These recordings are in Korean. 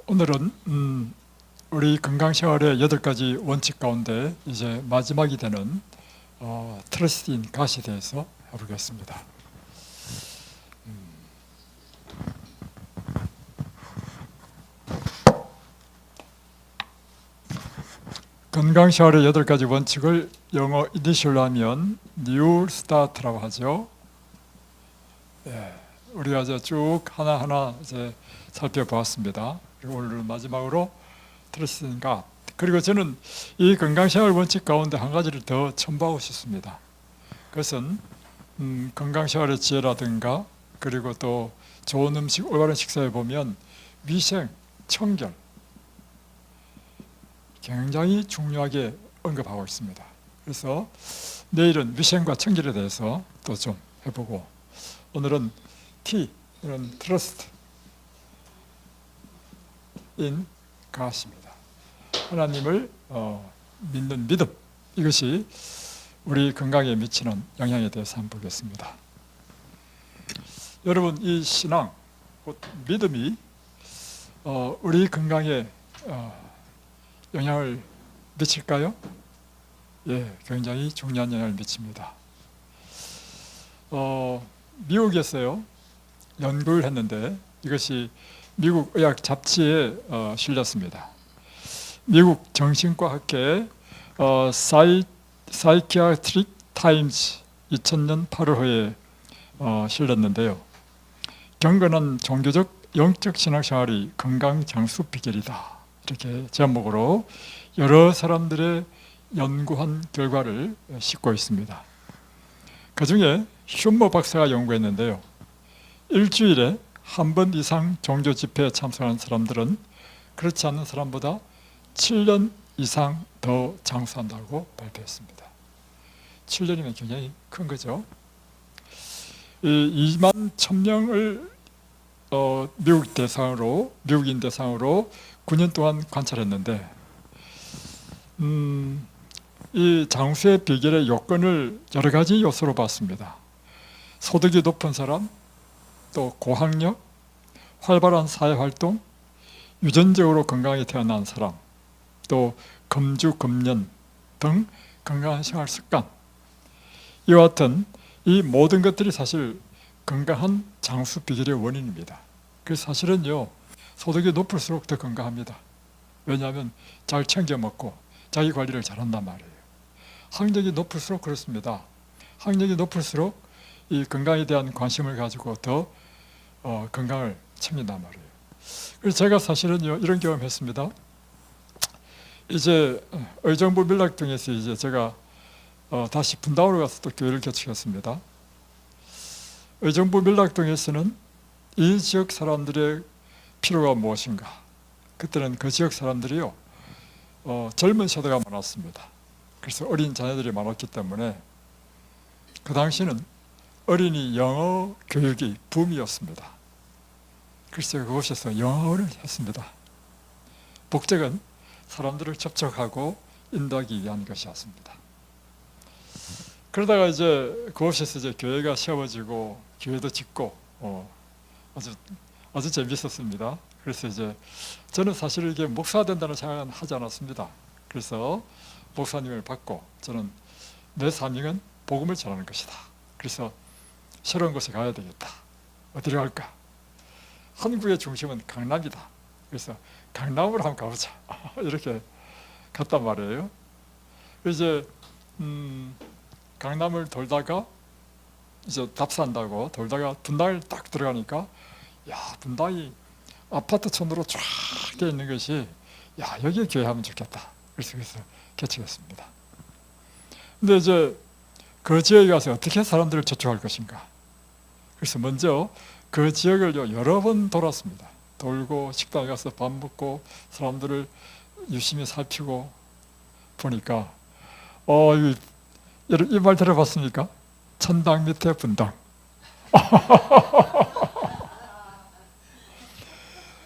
오늘은 우리 건강생활의 8가지 원칙 가운데 이제 마지막이 되는 트러스트 인 갓에 대해서 해보겠습니다. 건강생활의 8가지 원칙을 영어 이니셜로 하면 New Start라고 하죠. 우리가 이제 쭉 하나하나 이제 살펴보았습니다. 그리고 오늘 마지막으로 트러스트 인 갓. 그리고 저는 이 건강생활 원칙 가운데 한 가지를 더 첨부하고 싶습니다. 그것은 건강생활의 지혜라든가, 그리고 또 좋은 음식, 올바른 식사에 보면 위생, 청결 굉장히 중요하게 언급하고 있습니다. 그래서 내일은 위생과 청결에 대해서 또 좀 해보고, 오늘은 T, 이런 트러스트 인 갓입니다. 하나님을 믿는 믿음, 이것이 우리 건강에 미치는 영향에 대해서 한번 보겠습니다. 여러분, 이 신앙, 곧 믿음이 우리 건강에 영향을 미칠까요? 예, 굉장히 중요한 영향을 미칩니다. 미국에서요, 연구를 했는데 이것이 미국 의학 잡지에 실렸습니다. 미국 정신과학회 Psychiatric Times 2000년 8월호에 실렸는데요. 경건한 종교적 영적 신앙생활이 건강 장수 비결이다, 이렇게 제목으로 여러 사람들의 연구한 결과를 싣고 있습니다. 그 중에 슈머 박사가 연구했는데요, 일주일에 한 번 이상 종교 집회에 참석하는 사람들은 그렇지 않은 사람보다 7년 이상 더 장수한다고 발표했습니다. 7년이면 굉장히 큰 거죠. 2만 1000명을 미국인 대상으로 9년 동안 관찰했는데, 이 장수의 비결의 요건을 여러 가지 요소로 봤습니다. 소득이 높은 사람, 또 고학력, 활발한 사회활동, 유전적으로 건강하게 태어난 사람, 또 금주, 금년 등 건강한 생활 습관, 이와 같은 이 모든 것들이 사실 건강한 장수 비결의 원인입니다. 그래서 사실은요, 소득이 높을수록 더 건강합니다. 왜냐하면 잘 챙겨 먹고 자기 관리를 잘한단 말이에요. 학력이 높을수록 그렇습니다. 학력이 높을수록 이 건강에 대한 관심을 가지고 더 건강을 챙긴단 말이에요. 그래서 제가 사실은요, 이런 경험했습니다. 이제 의정부 밀락동에서 이제 제가 다시 분당으로 가서 또 교회를 개척했습니다. 의정부 밀락동에서는 이 지역 사람들의 필요가 무엇인가? 그때는 그 지역 사람들이요, 젊은 세대가 많았습니다. 그래서 어린 자녀들이 많았기 때문에 그 당시는 어린이 영어 교육이 붐이었습니다. 그래서 그곳에서 영어를 했습니다. 목적은 사람들을 접촉하고 인도하기 위한 것이었습니다. 그러다가 이제 그곳에서 이제 교회가 세워지고 교회도 짓고 아주 재밌었습니다. 그래서 이제 저는 사실 이게 목사가 된다는 생각은 하지 않았습니다. 그래서 목사님을 받고 저는 내 사명은 복음을 전하는 것이다. 그래서 새로운 곳에 가야 되겠다. 어디로 갈까? 한국의 중심은 강남이다. 그래서 강남으로 한번 가보자. 이렇게 갔단 말이에요. 이제 강남을 돌다가 이제 답산다고 돌다가 분당을 딱 들어가니까, 야, 분당이 아파트촌으로 쫙 되어 있는 것이, 야, 여기에 교회 하면 좋겠다. 그래서 개척했습니다. 근데 이제 그 지역에 가서 어떻게 사람들을 접촉할 것인가? 그래서 먼저 그 지역을 여러 번 돌았습니다. 돌고 식당에 가서 밥 먹고 사람들을 유심히 살피고 보니까 이 말 들어봤습니까? 천당 밑에 분당.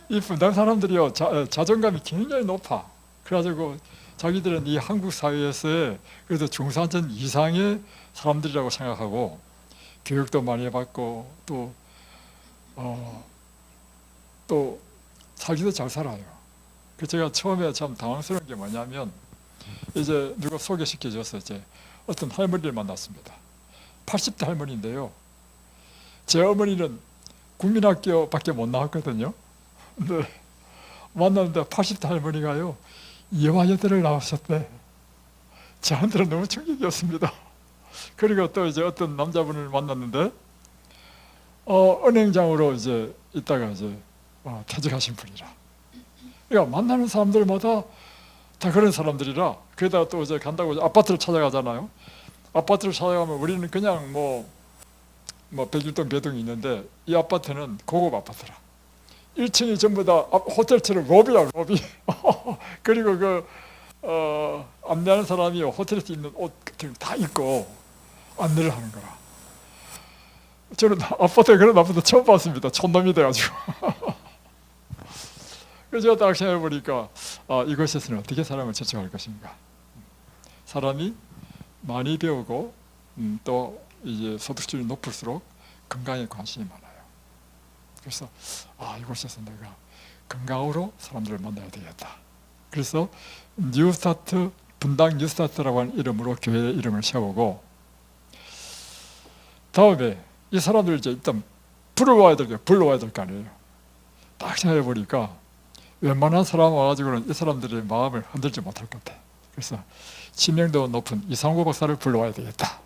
이 분당 사람들이요, 자존감이 굉장히 높아. 그래가지고 자기들은 이 한국 사회에서의 그래도 중산층 이상의 사람들이라고 생각하고 교육도 많이 받고 또 살기도 잘 살아요. 그 제가 처음에 참 당황스러운 게 뭐냐면 이제 누가 소개시켜줘서 이제 어떤 할머니를 만났습니다. 80대 할머니인데요. 제 어머니는 국민학교밖에 못 나왔거든요. 근데 만났는데 80대 할머니가요, 이화여대를 나오셨대. 저한테는 너무 충격이었습니다. 그리고 또 이제 어떤 남자분을 만났는데, 은행장으로 이제 있다가 이제 퇴직하신 분이라. 그러니까 만나는 사람들마다 다 그런 사람들이라, 거기다가 또 이제 간다고 아파트를 찾아가잖아요. 아파트를 찾아가면 우리는 그냥 뭐 백일동 배동이 있는데, 이 아파트는 고급 아파트라. 1층이 전부 다 호텔처럼 로비야, 로비. 그리고 안내하는 사람이 호텔에서 입는 옷 같은 거 다 입고 안내를 하는 거라. 저는 아파트에 그런 아파트 처음 봤습니다. 촌놈이 돼가지고. 그래서 제가 딱 생각해 보니까, 이곳에서는 어떻게 사람을 저축할 것인가. 사람이 많이 배우고, 또 이제 소득 수준이 높을수록 건강에 관심이 많아요. 그래서 이곳에서 내가 건강으로 사람들을 만나야 되겠다. 그래서 뉴스타트, 분당 뉴스타트라고 하는 이름으로 교회 이름을 세우고, 다음에 이 사람들 이제 일단 불러와야 될 거 아니에요. 딱 생각해 보니까 웬만한 사람 와가지고는 이 사람들의 마음을 흔들지 못할 것 같아. 그래서知名도 높은 이상호 박사를 불러와야 되겠다.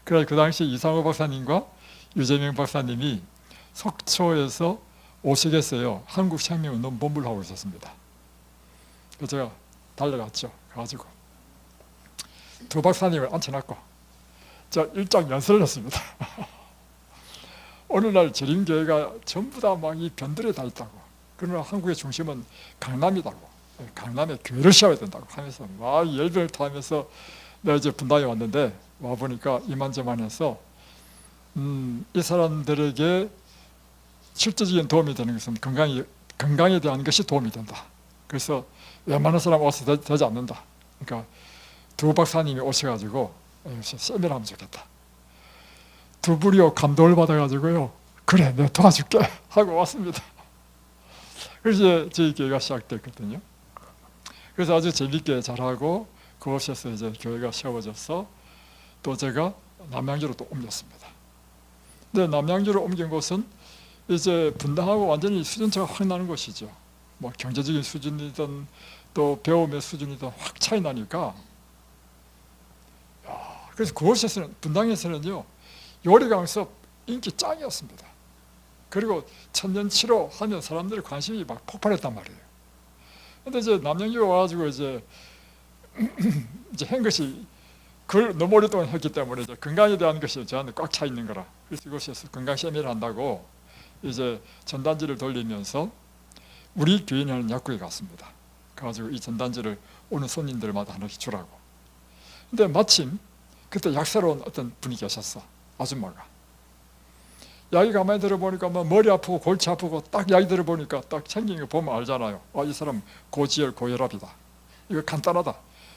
그래서 그 당시 이상호 박사님과 유재명 박사님이 속초에서 오시겠어요. 한국생명운동 하고 있었습니다. 그래서 제가 달려갔죠. 가가지고 두 박사님을 앉혀놨고 제가 일장 연설을 했습니다. 오늘날 재림교회가 전부 다 막 이 변들에 다 있다고. 그러나 한국의 중심은 강남이다고. 강남에 교회를 세워야 된다고 하면서 막 열변을 토하면서 내가 이제 분당에 왔는데, 와보니까 이만저만해서 이 사람들에게 실질적인 도움이 되는 것은 건강에 대한 것이 도움이 된다. 그래서 웬만한 사람 와서 되지 않는다. 그러니까 두 박사님이 오셔가지고 세미나 하면 좋겠다. 두 분이요 감동을 받아가지고요, 그래 내가 도와줄게 하고 왔습니다. 그래서 저희 교회가 시작됐거든요. 그래서 아주 재밌게 잘하고 그곳에서 이제 교회가 세워져서 또 제가 남양주로 또 옮겼습니다. 근데 남양주로 옮긴 곳은 이제 분당하고 완전히 수준차가 확 나는 것이죠. 뭐 경제적인 수준이든 또 배움의 수준이든 확 차이 나니까, 그래서 그곳에서는, 분당에서는요 요리 강습 인기 짱이었습니다. 그리고 천년치료 하면 사람들의 관심이 막 폭발했단 말이에요. 근데 이제 남양주에 와가지고 이제 한 것이 그걸 너무 오랫동안 했기 때문에 이제 건강에 대한 것이 저한테 꽉 차 있는 거라. 그래서 이곳에서 건강 세미나를 한다고 이제 전단지를 돌리면서 우리 교인이 하는 약국에 갔습니다. 가가지고 이 전단지를 오는 손님들마다 하나씩 주라고. 근데 마침 그때 약 사러 온 어떤 분이 계셨어. 아줌마가. 약이 가만히 들어보니까 뭐 머리 아프고 골치 아프고 딱 약이 들어보니까 딱 생긴 거 보면 알잖아요. 이 사람 고지혈 고혈압이다. 이거 간단하다.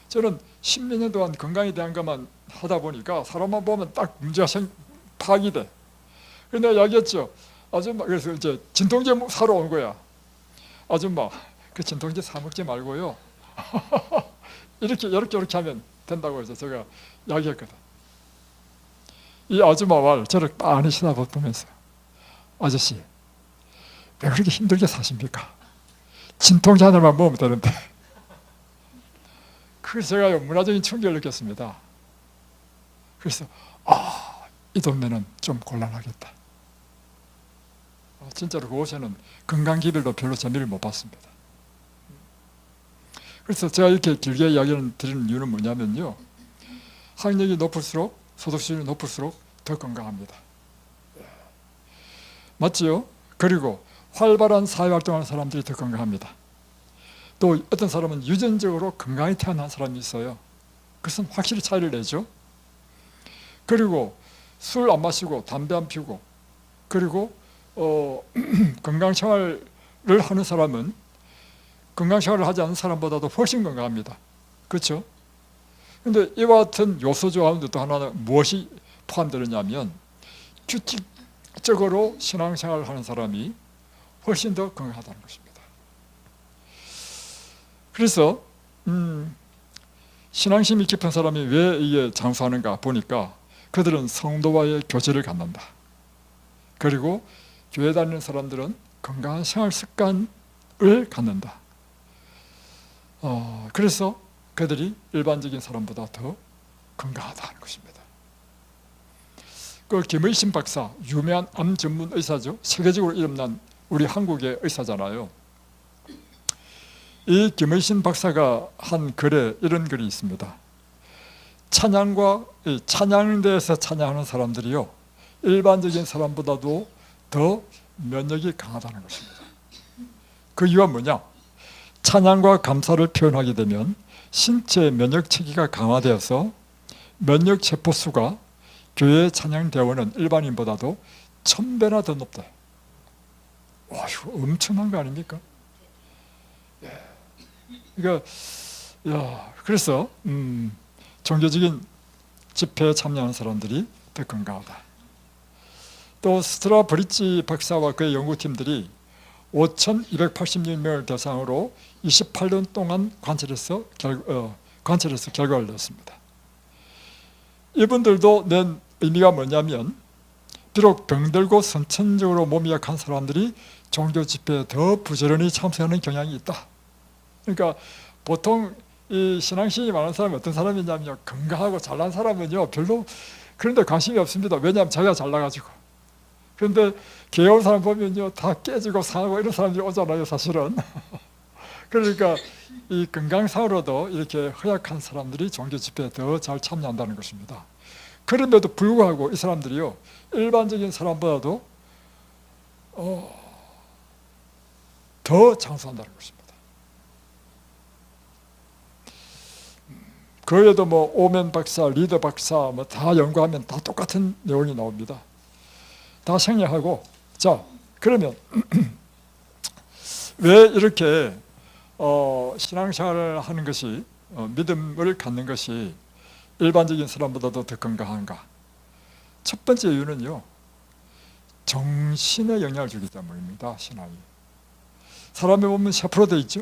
저는 10몇 년 동안 건강에 대한 것만 하다 보니까 사람만 보면 딱 문제가 파악이 돼. 그래서 내가 이야기했죠. 아줌마, 그래서 이제 진통제 사러 온 거야. 아줌마, 그 진통제 사 먹지 말고요. 이렇게 하면 된다고 해서 제가 이야기했거든. 이 아줌마 말 저를 빤히 쳐다보면서, 아저씨 왜 그렇게 힘들게 사십니까? 진통제 하나만 먹으면 되는데. 그래서 제가 문화적인 충격을 느꼈습니다. 그래서 이 동네는 좀 곤란하겠다. 진짜로 그곳에는 건강기별도 별로 재미를 못 봤습니다. 그래서 제가 이렇게 길게 이야기를 드리는 이유는 뭐냐면요, 학력이 높을수록, 소득 수준이 높을수록 더 건강합니다. 맞지요? 그리고 활발한 사회활동하는 사람들이 더 건강합니다. 또 어떤 사람은 유전적으로 건강히 태어난 사람이 있어요. 그것은 확실히 차이를 내죠. 그리고 술 안 마시고 담배 안 피우고, 그리고 건강생활을 하는 사람은 건강생활을 하지 않는 사람보다도 훨씬 건강합니다. 그렇죠? 그런데 이와 같은 요소 가운데 또 하나는 무엇이 포함되느냐면, 규칙적으로 신앙생활을 하는 사람이 훨씬 더 건강하다는 것입니다. 그래서 신앙심이 깊은 사람이 왜 이게 장수하는가 보니까 그들은 성도와의 교제를 갖는다. 그리고 교회 다니는 사람들은 건강한 생활 습관을 갖는다. 그래서 그들이 일반적인 사람보다 더 건강하다는 것입니다. 그 김의신 박사, 유명한 암 전문 의사죠. 세계적으로 이름난 우리 한국의 의사잖아요. 이 김의신 박사가 한 글에 이런 글이 있습니다. 찬양대에서 찬양하는 사람들이요, 일반적인 사람보다도 더 면역이 강하다는 것입니다. 그 이유가 뭐냐? 찬양과 감사를 표현하게 되면 신체 면역 체계가 강화되어서 면역 세포 수가 교회 찬양대원은 일반인보다도 1000배나 더 높다. 와, 이거 엄청난 거 아닙니까? 그러니까 그래서 종교적인 집회에 참여하는 사람들이 더 건강하다. 또 스트라브리치 박사와 그의 연구팀들이 5,286명을 대상으로 28년 동안 관찰해서 결과를 냈습니다. 이분들도 낸 의미가 뭐냐면, 비록 병들고 선천적으로 몸이 약한 사람들이 종교 집회에 더 부지런히 참석하는 경향이 있다. 그러니까 보통 이 신앙심이 많은 사람이 어떤 사람이냐면요, 건강하고 잘난 사람은요 별로 그런데 관심이 없습니다. 왜냐하면 자기가 잘나가지고. 그런데 괴로운 사람 보면요 다 깨지고 상하고 이런 사람들이 오잖아요, 사실은. 그러니까 이 건강상으로도 이렇게 허약한 사람들이 종교 집회에 더 잘 참여한다는 것입니다. 그럼에도 불구하고 이 사람들이요, 일반적인 사람보다도 더 장수한다는 것입니다. 그 외에도 뭐 오멘 박사, 리더 박사 뭐 다 연구하면 다 똑같은 내용이 나옵니다. 다 생략하고, 자, 그러면 왜 이렇게 신앙생활을 하는 것이, 믿음을 갖는 것이 일반적인 사람보다도 더 건강한가? 첫 번째 이유는요, 정신에 영향을 주기 때문입니다. 신앙이. 사람의 몸은 세포로 되어 있죠.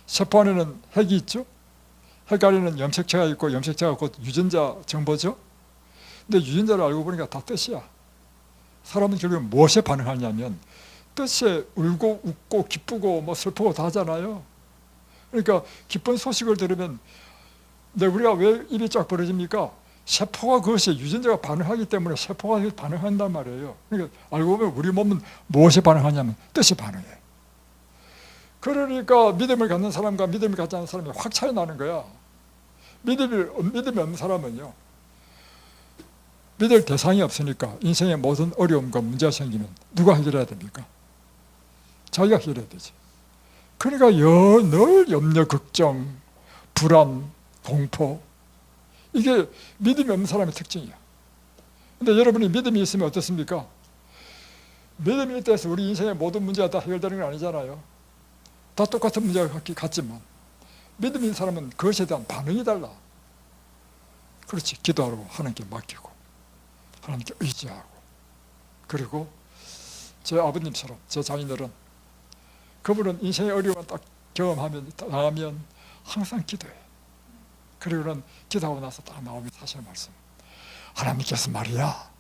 세포 안에는 핵이 있죠. 핵 안에는 염색체가 있고, 염색체가 곧 유전자 정보죠. 근데 유전자를 알고 보니까 다 뜻이야. 사람은 결국은 무엇에 반응하냐면 뜻에 울고 웃고 기쁘고 뭐 슬프고 다 하잖아요. 그러니까 기쁜 소식을 들으면 우리가 왜 입이 쫙 벌어집니까? 세포가 그것에 유전자가 반응하기 때문에 세포가 반응한단 말이에요. 그러니까 알고 보면 우리 몸은 무엇에 반응하냐면 뜻에 반응해. 그러니까 믿음을 갖는 사람과 믿음을 갖지 않는 사람이 확 차이 나는 거야. 믿음이 없는 사람은요, 믿을 대상이 없으니까 인생의 모든 어려움과 문제가 생기면 누가 해결해야 됩니까? 자기가 해결해야 되지. 그러니까 늘 염려, 걱정, 불안, 공포, 이게 믿음이 없는 사람의 특징이야. 근데 여러분이 믿음이 있으면 어떻습니까? 믿음이 있다 해서 우리 인생의 모든 문제가 다 해결되는 건 아니잖아요. 다 똑같은 문제가 같지만 믿음이 있는 사람은 그것에 대한 반응이 달라. 그렇지. 기도하고 하나님께 맡기고 하나님께 의지하고, 그리고 제 아버님처럼 제 자녀들은, 그분은 인생의 어려움을 딱 당하면 항상 기도해. 그리고는 기도하고 나서 딱 나오면 사실 말씀, 하나님께서 말이야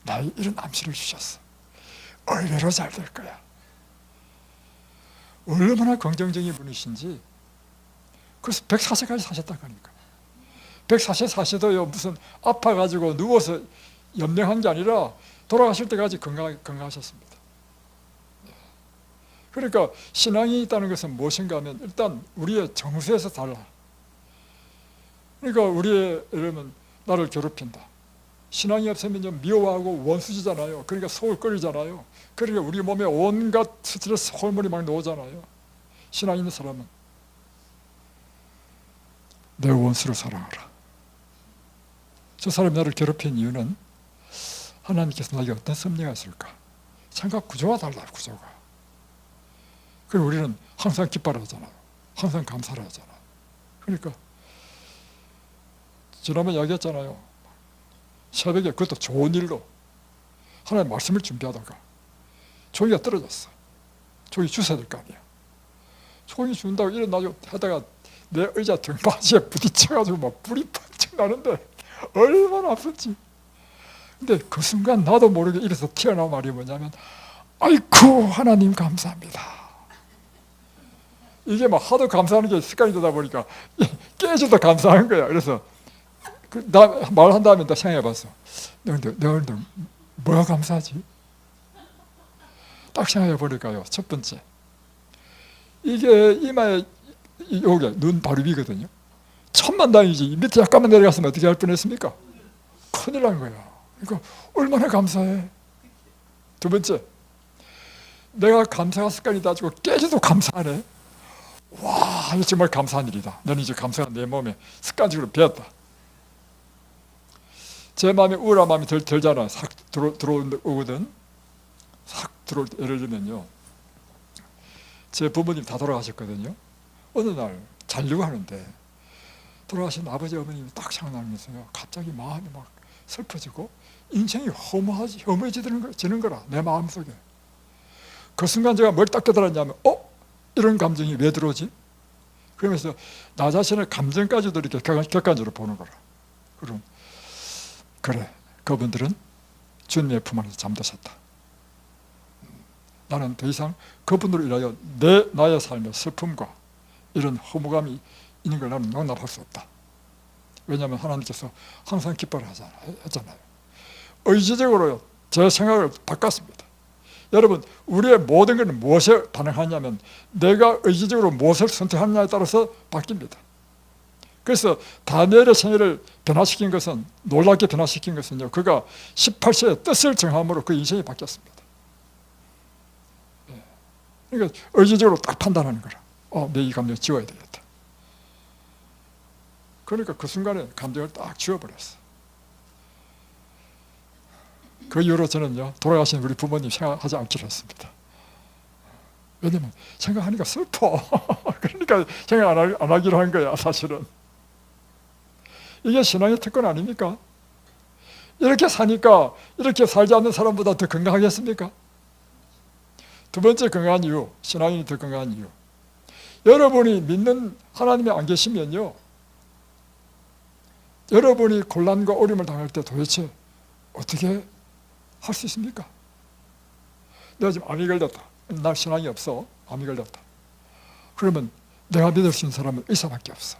나의 이런 암시를 주셨어. 의외로 잘 될 거야. 얼마나 긍정적인 분이신지. 그래서 104세까지 사셨다고 하니까. 104세 사셔도요, 무슨 아파가지고 누워서 연명한 게 아니라 돌아가실 때까지 건강하셨습니다. 그러니까 신앙이 있다는 것은 무엇인가 하면 일단 우리의 정서에서 달라. 그러니까 우리의, 여러분, 나를 괴롭힌다. 신앙이 없으면 미워하고 원수지잖아요. 그러니까 속을 끓이잖아요. 그러니까 우리 몸에 온갖 스트레스 호르몬이 막 나오잖아요. 신앙 있는 사람은 내 원수를 사랑하라. 저 사람이 나를 괴롭힌 이유는 하나님께서 나에게 어떤 섭리가 있을까? 생각 구조가 달라요, 구조가. 그리고 우리는 항상 기뻐를 하잖아요. 항상 감사를 하잖아요. 그러니까 지난번에 이야기했잖아요. 새벽에, 그것도 좋은 일로 하나님 말씀을 준비하다가 종이가 떨어졌어. 종이 주워야 될 거 아니에요. 총이 죽는다고 일어나고 하다가 내 의자 등받이에 부딪혀가지고 막 불이 펀쩍 나는데 얼마나 아픈지. 근데 그 순간 나도 모르게 입에서 튀어나온 말이 뭐냐면, 아이쿠 하나님 감사합니다. 이게 막 하도 감사하는 게 습관이 되다 보니까 깨져도 감사한 거야. 그래서 나 말한 다음에 나 생각해봤어. 너희들 뭐가 감사하지? 딱 생각해보니까요, 첫 번째, 이게 이마에 여기 눈 바로 위거든요. 천만다행이지. 밑에 약간만 내려갔으면 어떻게 할 뻔했습니까? 큰일 난 거야. 그러니까 얼마나 감사해. 두 번째, 내가 감사가 습관이 다지고 깨져도 감사하네. 와, 이거 정말 감사한 일이다. 나는 이제 감사가 내 몸에 습관적으로 배었다. 제 마음에 우울한 마음이 들잖아. 싹 들어오거든. 싹 들어올 때, 예를 들면요, 제 부모님 다 돌아가셨거든요. 어느 날 자려고 하는데 돌아가신 아버지 어머님이 딱 생각나면서요, 갑자기 마음이 막 슬퍼지고 인생이 허무해지는 거라, 내 마음속에. 그 순간 제가 뭘 딱 깨달았냐면, 이런 감정이 왜 들어오지? 그러면서 나 자신의 감정까지도 이렇게 객관적으로 보는 거라. 그럼 그래, 그분들은 주님의 품 안에서 잠드셨다. 나는 더 이상 그분으로 인하여 나의 삶의 슬픔과 이런 허무감이 있는 걸 나는 용납할 수 없다. 왜냐하면 하나님께서 항상 기뻐를 하잖아요. 의지적으로 제 생각을 바꿨습니다. 여러분, 우리의 모든 것은 무엇에 반응하냐면 내가 의지적으로 무엇을 선택하느냐에 따라서 바뀝니다. 그래서 다니엘의 생애를 변화시킨 것은, 놀랍게 변화시킨 것은요, 그가 18세에 뜻을 정함으로 그 인생이 바뀌었습니다. 그러니까 의지적으로 딱 판단하는 거라. 내 이 감정을 지워야 되겠다. 그러니까 그 순간에 감정을 딱 지워버렸어. 그 이후로 저는요, 돌아가신 우리 부모님 생각하지 않기로 했습니다. 왜냐면 생각하니까 슬퍼. 그러니까 생각 안 하기로 한 거야, 사실은. 이게 신앙의 특권 아닙니까? 이렇게 사니까 이렇게 살지 않는 사람보다 더 건강하겠습니까? 두 번째 건강한 이유, 신앙인이 더 건강한 이유. 여러분이 믿는 하나님이 안 계시면요, 여러분이 곤란과 어려움을 당할 때 도대체 어떻게 할 수 있습니까? 내가 지금 암이 걸렸다. 나 신앙이 없어. 암이 걸렸다. 그러면 내가 믿을 수 있는 사람은 의사밖에 없어.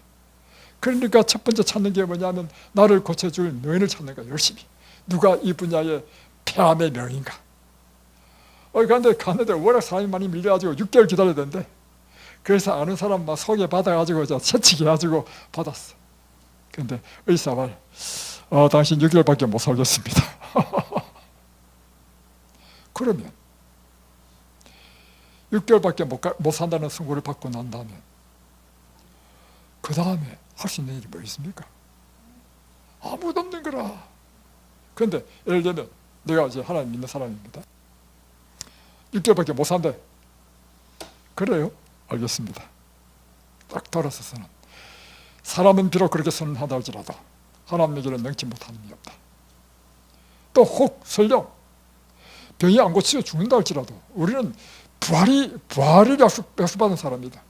그러니까 첫 번째 찾는 게 뭐냐면, 나를 고쳐줄 명인을 찾는 거야, 열심히. 누가 이 분야의 폐암의 명인가? 그런데 갔는데 워낙 사람이 많이 밀려가지고 6개월 기다려야 된대. 그래서 아는 사람 막 소개받아가지고 채찍해가지고 받았어. 근데 의사 말, 당신 6개월밖에 못 살겠습니다. 그러면 6개월밖에 못 산다는 선고를 받고 난 다음에 그 다음에 할 수 있는 일이 뭐 있습니까? 아무도 없는 거라. 그런데 예를 들면 내가 이제 하나님 믿는 사람입니다. 6개월밖에 못 산대. 그래요? 알겠습니다. 딱 돌아서서는, 사람은 비록 그렇게 선언하다 할지라도 하나님에게는 능치 못하는 일이 없다. 또 혹 설령 병이 안 고치고 죽는다 할지라도 우리는 부활을 약속받은 사람이다.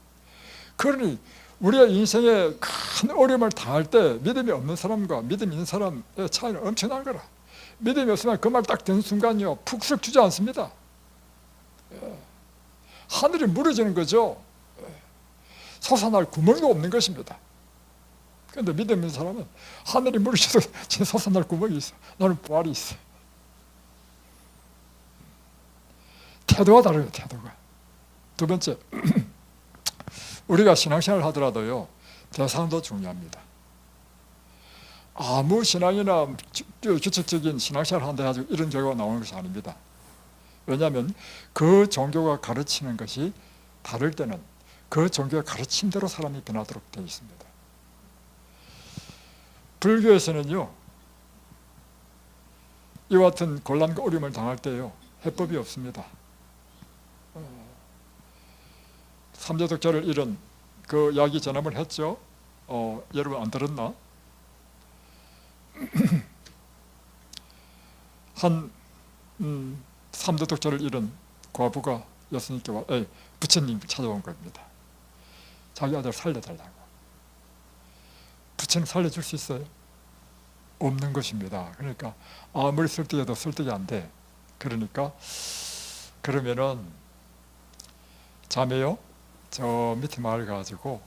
그러니 우리의 인생에 큰 어려움을 당할 때 믿음이 없는 사람과 믿음이 있는 사람의 차이는 엄청난 거라. 믿음이 없으면 그 말 딱 된 순간요, 푹 주지 않습니다. 하늘이 무너지는 거죠. 솟아날 구멍도 없는 것입니다. 그런데 믿음 있는 사람은 하늘이 무너져도 솟아날 구멍이 있어. 나는 부활이 있어. 태도가 다르요, 태도가. 두 번째, 우리가 신앙생활을 하더라도요, 대상도 중요합니다. 아무 신앙이나 규칙적인 신앙생활을 한다 해가지고 이런 결과가 나오는 것이 아닙니다. 왜냐하면 그 종교가 가르치는 것이 다를 때는 그 종교의 가르침대로 사람이 변하도록 되어 있습니다. 불교에서는요, 이와 같은 곤란과 어려움을 당할 때요, 해법이 없습니다. 삼재독자를 잃은 그 이야기 전함을 했죠. 여러분 안 들었나? 한 삼재독자를 잃은 과부가 부처님 찾아온 겁니다. 자기 아들 살려달라고. 부처는 살려줄 수 있어요? 없는 것입니다. 그러니까 아무리 설득해도 설득이 안 돼. 그러니까 그러면은 자매요, 저 밑에 마을 가지고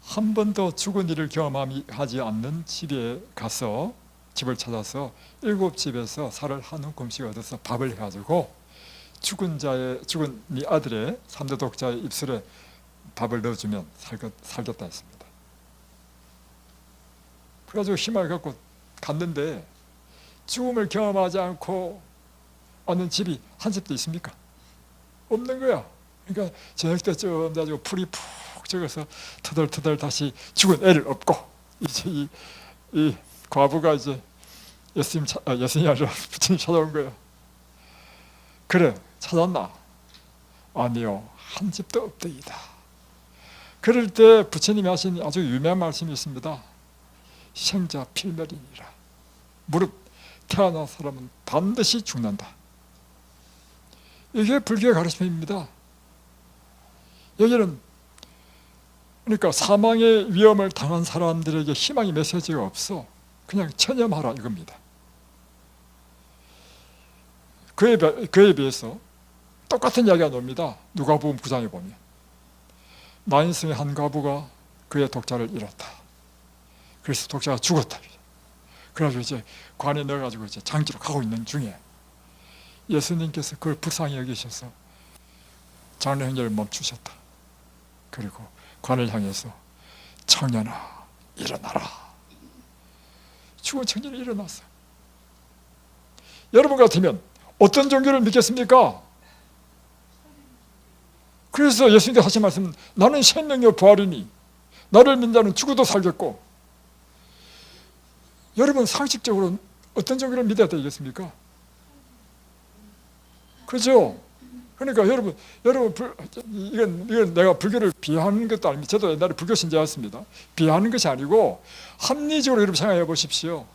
한 번도 죽은 일을 경험하지 않는 집에 가서, 집을 찾아서 7집에서 살을 한 움큼씩 얻어서 밥을 해가지고 죽은 네 아들의 3대 독자의 입술에 밥을 넣어주면 살겠다 했습니다. 그래가지고 희망을 갖고 갔는데 죽음을 경험하지 않고 어느 집이 한 집도 있습니까? 없는 거야. 그러니까 저녁 때쯤 돼가지고 풀이 푹 적어서 터덜터덜 다시 죽은 애를 업고 이제 이 과부가 이제 예수님이 아니라 부처님 찾아온 거예요. 그래, 찾았나? 아니요, 한 집도 없더이다. 그럴 때 부처님이 하신 아주 유명한 말씀이 있습니다. 생자 필멸이니라. 무릇 태어난 사람은 반드시 죽는다. 이게 불교의 가르침입니다. 여기는 그러니까 사망의 위험을 당한 사람들에게 희망의 메시지가 없어. 그냥 체념하라 이겁니다. 그에 비해서 똑같은 이야기가 나옵니다. 누가복음 9장에 보면 나인성의 한 과부가 그의 독자를 잃었다. 그래서 독자가 죽었다. 그래가지고 이제 관에 넣어가지고 이제 장지로 가고 있는 중에 예수님께서 그걸 불쌍히 여기셔서 장례 행렬을 멈추셨다. 그리고 관을 향해서 청년아 일어나라. 죽은 청년이 일어났어. 여러분 같으면 어떤 종교를 믿겠습니까? 그래서 예수님께서 하신 말씀은 나는 생명이요 부활이니 나를 믿는 자는 죽어도 살겠고. 여러분 상식적으로 어떤 종교를 믿어야 되겠습니까? 그죠? 그러니까 여러분 이건 내가 불교를 비하하는 것도 아닙니다. 저도 옛날에 불교 신자였습니다. 비하하는 것이 아니고 합리적으로 여러분 생각해 보십시오.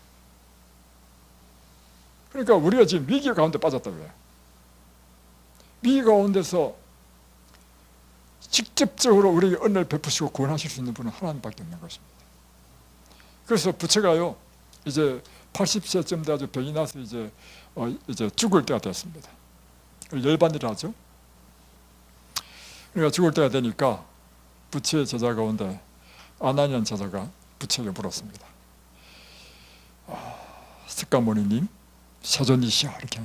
그러니까 우리가 지금 위기 가운데 빠졌다고요. 위기 가운데서 직접적으로 우리에게 은혜를 베푸시고 구원하실 수 있는 분은 하나님밖에 없는 것입니다. 그래서 부처가요, 이제 80세쯤 돼가지고 병이 나서 이제 죽을 때가 됐습니다. 열반이라 하죠. 그러니까 죽을 때가 되니까 부처의 제자 가운데 아나니안 제자가 부처에게 물었습니다. 스가모니님, 세존이시여, 이렇게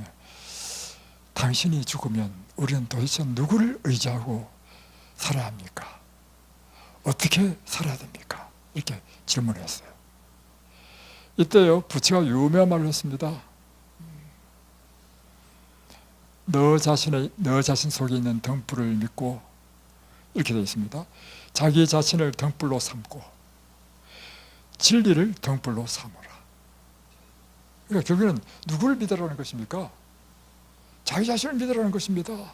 당신이 죽으면 우리는 도대체 누구를 의지하고 살아야 합니까? 어떻게 살아야 됩니까? 이렇게 질문했어요. 이때요, 부처가 유명한 말을 했습니다. 너 자신 속에 있는 등불을 믿고, 이렇게 되어 있습니다. 자기 자신을 등불로 삼고 진리를 등불로 삼으라. 그러니까 결국에는 누구를 믿으라는 것입니까? 자기 자신을 믿으라는 것입니다.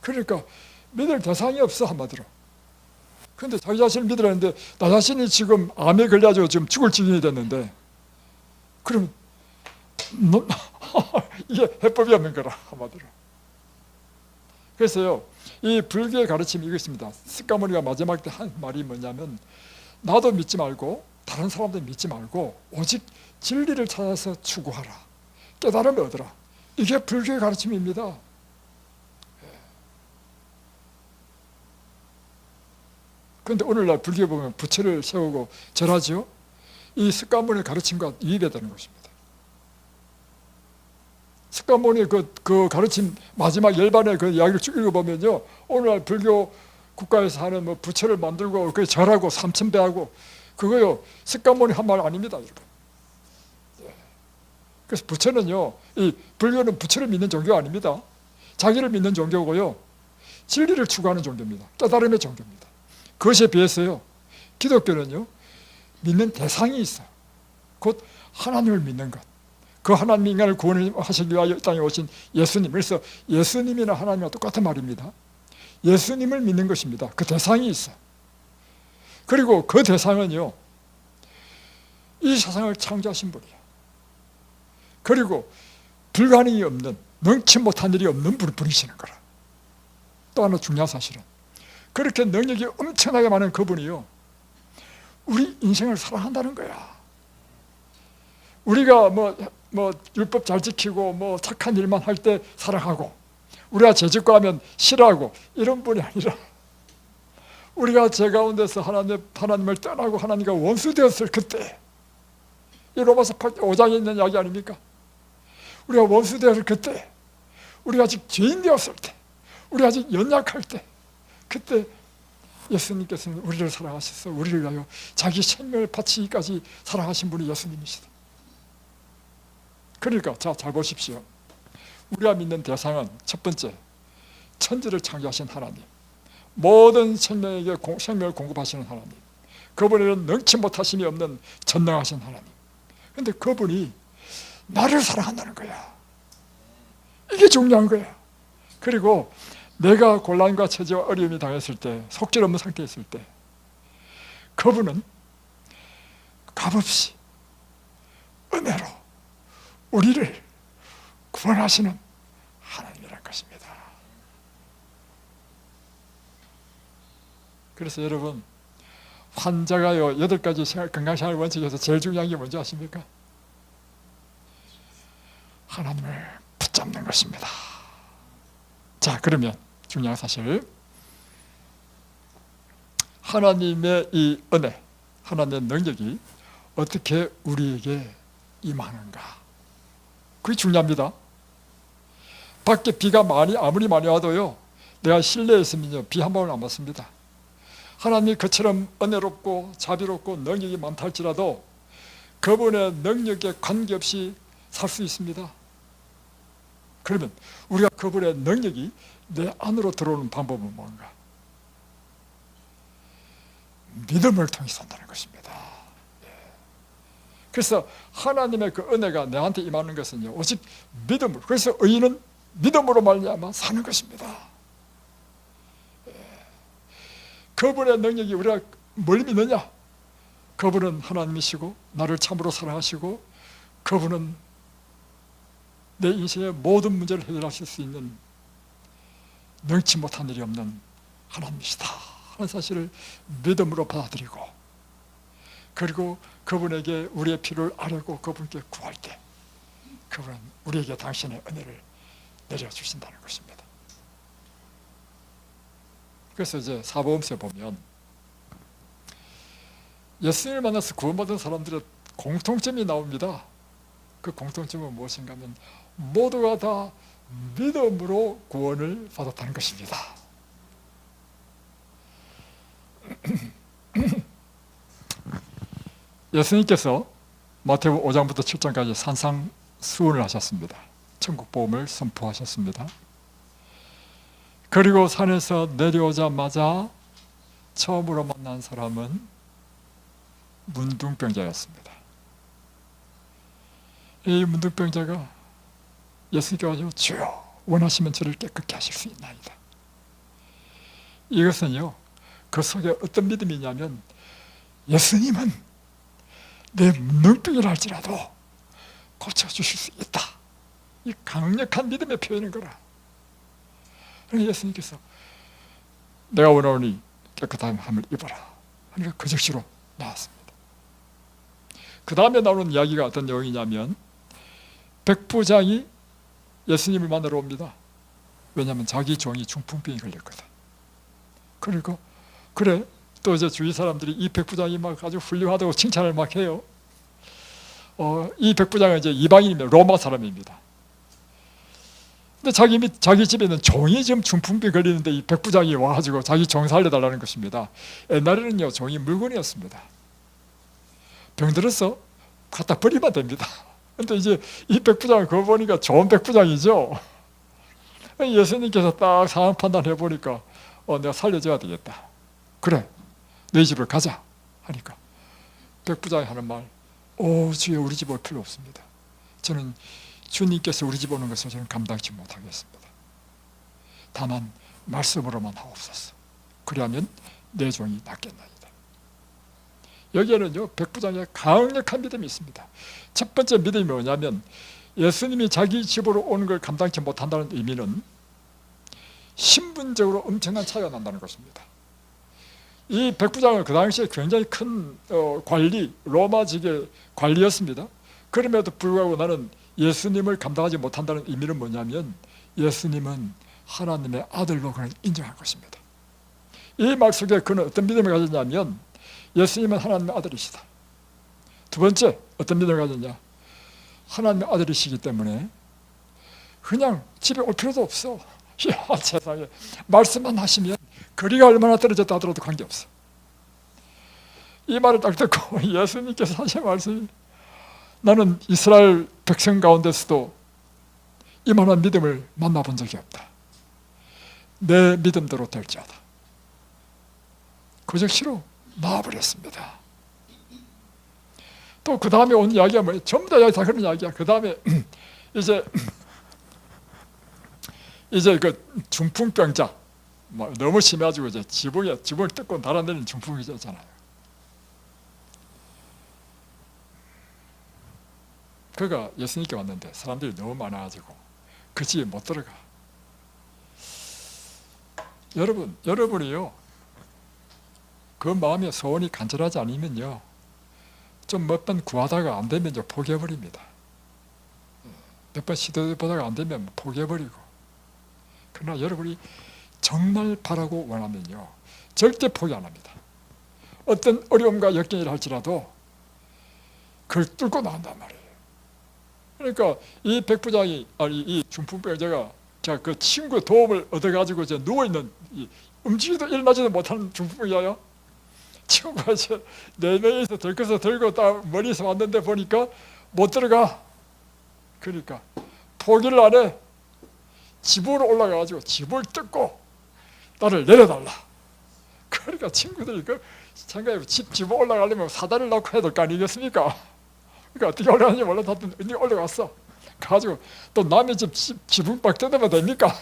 그러니까 믿을 대상이 없어, 한마디로. 그런데 자기 자신을 믿으라는데 나 자신이 지금 암에 걸려가지고 지금 죽을 지경이 됐는데, 그럼 이게 해법이 없는 거라, 한마디로. 그래서요, 이 불교의 가르침이 이것입니다. 스가모니가 마지막 때 한 말이 뭐냐면, 나도 믿지 말고 다른 사람도 믿지 말고 오직 진리를 찾아서 추구하라. 깨달음을 얻으라. 이게 불교의 가르침입니다. 그런데 오늘날 불교에 보면 부처를 세우고 절하죠. 이 스가모니의 가르침과 이입되는 것입니다. 스가모니의 그 가르침 마지막 열반의 그 이야기를 쭉 읽어보면요, 오늘날 불교 국가에서 하는 뭐 부처를 만들고 그 절하고 삼천배하고 그거요, 스가모니 한 말 아닙니다, 여러분. 그래서 부처는요, 이 불교는 부처를 믿는 종교가 아닙니다. 자기를 믿는 종교고요, 진리를 추구하는 종교입니다. 깨달음의 종교입니다. 그것에 비해서요, 기독교는요, 믿는 대상이 있어요. 곧 하나님을 믿는 것. 그 하나님 인간을 구원하시기 위하여 땅에 오신 예수님. 그래서 예수님이나 하나님과 똑같은 말입니다. 예수님을 믿는 것입니다. 그 대상이 있어요. 그리고 그 대상은요, 이 세상을 창조하신 분이에요. 그리고 불가능이 없는, 능치 못한 일이 없는 분이시는 거라. 또 하나 중요한 사실은 그렇게 능력이 엄청나게 많은 그분이요, 우리 인생을 사랑한다는 거야. 우리가 율법 잘 지키고 착한 일만 할 때 사랑하고, 우리가 죄짓고 하면 싫어하고, 이런 분이 아니라 우리가 죄 가운데서 하나님을 떠나고 하나님과 원수 되었을 그때, 이 로마서 5장에 있는 이야기 아닙니까? 우리가 원수 되었을 그때, 우리가 아직 죄인 되었을 때, 우리가 아직 연약할 때, 그때 예수님께서는 우리를 사랑하셔서 우리를 위하여 자기 생명을 바치기까지 사랑하신 분이 예수님이시다. 그러니까 잘 보십시오. 우리가 믿는 대상은 첫 번째, 천지를 창조하신 하나님, 모든 생명에게 생명을 공급하시는 하나님, 그분에는 능치 못하심이 없는 전능하신 하나님. 그런데 그분이 나를 사랑한다는 거야. 이게 중요한 거야. 그리고 내가 곤란과 처지와 어려움이 당했을 때, 속절없는 상태에 있을 때, 그분은 값없이 은혜로 우리를 구원하시는 하나님이란 것입니다. 그래서 여러분, 환자가요 8가지 건강생활 원칙에서 제일 중요한 게 뭔지 아십니까? 하나님을 붙잡는 것입니다. 자, 그러면 중요한 사실, 하나님의 이 은혜, 하나님의 능력이 어떻게 우리에게 임하는가, 그게 중요합니다. 밖에 비가 아무리 많이 와도요, 내가 실내에 있으면요 비 한 방울 안 맞습니다. 하나님이 그처럼 은혜롭고 자비롭고 능력이 많다 할지라도 그분의 능력에 관계없이 살 수 있습니다. 그러면 우리가 그분의 능력이 내 안으로 들어오는 방법은 뭔가? 믿음을 통해 산다는 것입니다. 그래서 하나님의 그 은혜가 내한테 임하는 것은요, 오직 믿음으로. 그래서 의인은 믿음으로 말미암아 사는 것입니다. 그분의 능력이 우리가 뭘 믿느냐? 그분은 하나님이시고 나를 참으로 사랑하시고 그분은 내 인생의 모든 문제를 해결하실 수 있는 능치 못한 일이 없는 하나님이시다 하는 사실을 믿음으로 받아들이고, 그리고 그분에게 우리의 필요를 아뢰고 그분께 구할 때 그분은 우리에게 당신의 은혜를 내려주신다는 것입니다. 그래서 이제 사복음서에 보면 예수님을 만나서 구원받은 사람들의 공통점이 나옵니다. 그 공통점은 무엇인가 하면 모두가 다 믿음으로 구원을 받았다는 것입니다. 예수님께서 마태복음 5장부터 7장까지 산상수훈을 하셨습니다. 천국복음을 선포하셨습니다. 그리고 산에서 내려오자마자 처음으로 만난 사람은 문둥병자였습니다. 이 문둥병자가 예수님께 와서 주여 원하시면 저를 깨끗게 하실 수 있나이다. 이것은요, 그 속에 어떤 믿음이냐면 예수님은 내 문둥병이라 할지라도 고쳐주실 수 있다, 이 강력한 믿음의 표현인 거라. 그래서 예수님께서 내가 원하오니 깨끗함을 입어라 하니까 그 즉시로 나왔습니다. 그 다음에 나오는 이야기가 어떤 내용이냐면 백부장이 예수님을 만나러 옵니다. 왜냐하면 자기 종이 중풍병이 걸렸거든. 그리고 그래 또 이제 주위 사람들이 이 백부장이 막 아주 훌륭하다고 칭찬을 막 해요. 이 백부장은 이제 이방인입니다. 로마 사람입니다. 근데 자기 집에 있는 종이 지금 중풍병 걸리는데 이 백부장이 와가지고 자기 종 살려달라는 것입니다. 옛날에는요 종이 물건이었습니다. 병들어서 갖다 버리면 됩니다. 근데 이제 이 백부장은 그거 보니까 좋은 백부장이죠. 예수님께서 딱 상황 판단해 보니까 내가 살려줘야 되겠다. 그래 내 집을 가자 하니까 백부장이 하는 말, 주여 우리 집 올 필요 없습니다. 저는 주님께서 우리 집 오는 것을 저는 감당치 못하겠습니다. 다만 말씀으로만 하옵소서. 그리하면 내 종이 낫겠나이다. 여기에는요 백부장의 강력한 믿음이 있습니다. 첫 번째 믿음이 뭐냐면 예수님이 자기 집으로 오는 걸 감당치 못한다는 의미는 신분적으로 엄청난 차이가 난다는 것입니다. 이 백부장은 그 당시에 굉장히 큰 관리, 로마직의 관리였습니다. 그럼에도 불구하고 나는 예수님을 감당하지 못한다는 의미는 뭐냐면 예수님은 하나님의 아들로 그는 인정할 것입니다. 이 말 속에 그는 어떤 믿음을 가졌냐면 예수님은 하나님의 아들이시다. 두 번째 어떤 믿음을 가졌냐, 하나님의 아들이시기 때문에 그냥 집에 올 필요도 없어. 야, 세상에 말씀만 하시면 거리가 얼마나 떨어졌다 하더라도 관계없어. 이 말을 딱 듣고 예수님께서 하신 말씀이, 나는 이스라엘 백성 가운데서도 이만한 믿음을 만나본 적이 없다. 내 믿음대로 될지어다. 그 즉시로 나와버렸습니다. 또 그 다음에 온 이야기가 뭐예요? 전부 다 그런 이야기야. 그 다음에 이제 그 중풍병자, 뭐 너무 심해가지고 이제 지붕을 뜯고 달아내리는 중풍이 있잖아요. 그가 예수님께 왔는데 사람들이 너무 많아가지고 그 집에 못 들어가. 여러분이요, 그 마음에 소원이 간절하지 않으면요, 좀 몇 번 구하다가 안 되면 이제 포기해버립니다. 몇 번 시도해보다가 안 되면 포기해버리고. 그러나 여러분이 정말 바라고 원하면요, 절대 포기 안 합니다. 어떤 어려움과 역경이라 할지라도 그걸 뚫고 나온단 말이에요. 그러니까 이 백부장이, 아니 이 중풍병자가 그 친구의 도움을 얻어가지고 이제 누워있는, 움직이도 일어나지도 못하는 중풍병자요, 친구가 이제 4명이서 들고서 들고 딱 멀리서 왔는데 보니까 못 들어가. 그러니까 포기를 안 해. 지붕으로 올라가가지고 지붕을 뜯고 나를 내려달라. 그러니까 친구들이 생각해, 지붕 올라가려면 사다리를 놓고 해야 될 거 아니겠습니까? 그러니까 어떻게 올라가는지 몰라도 언니 올라갔어. 가지고 또 남의 집 지붕 박 뜯으면 됩니까?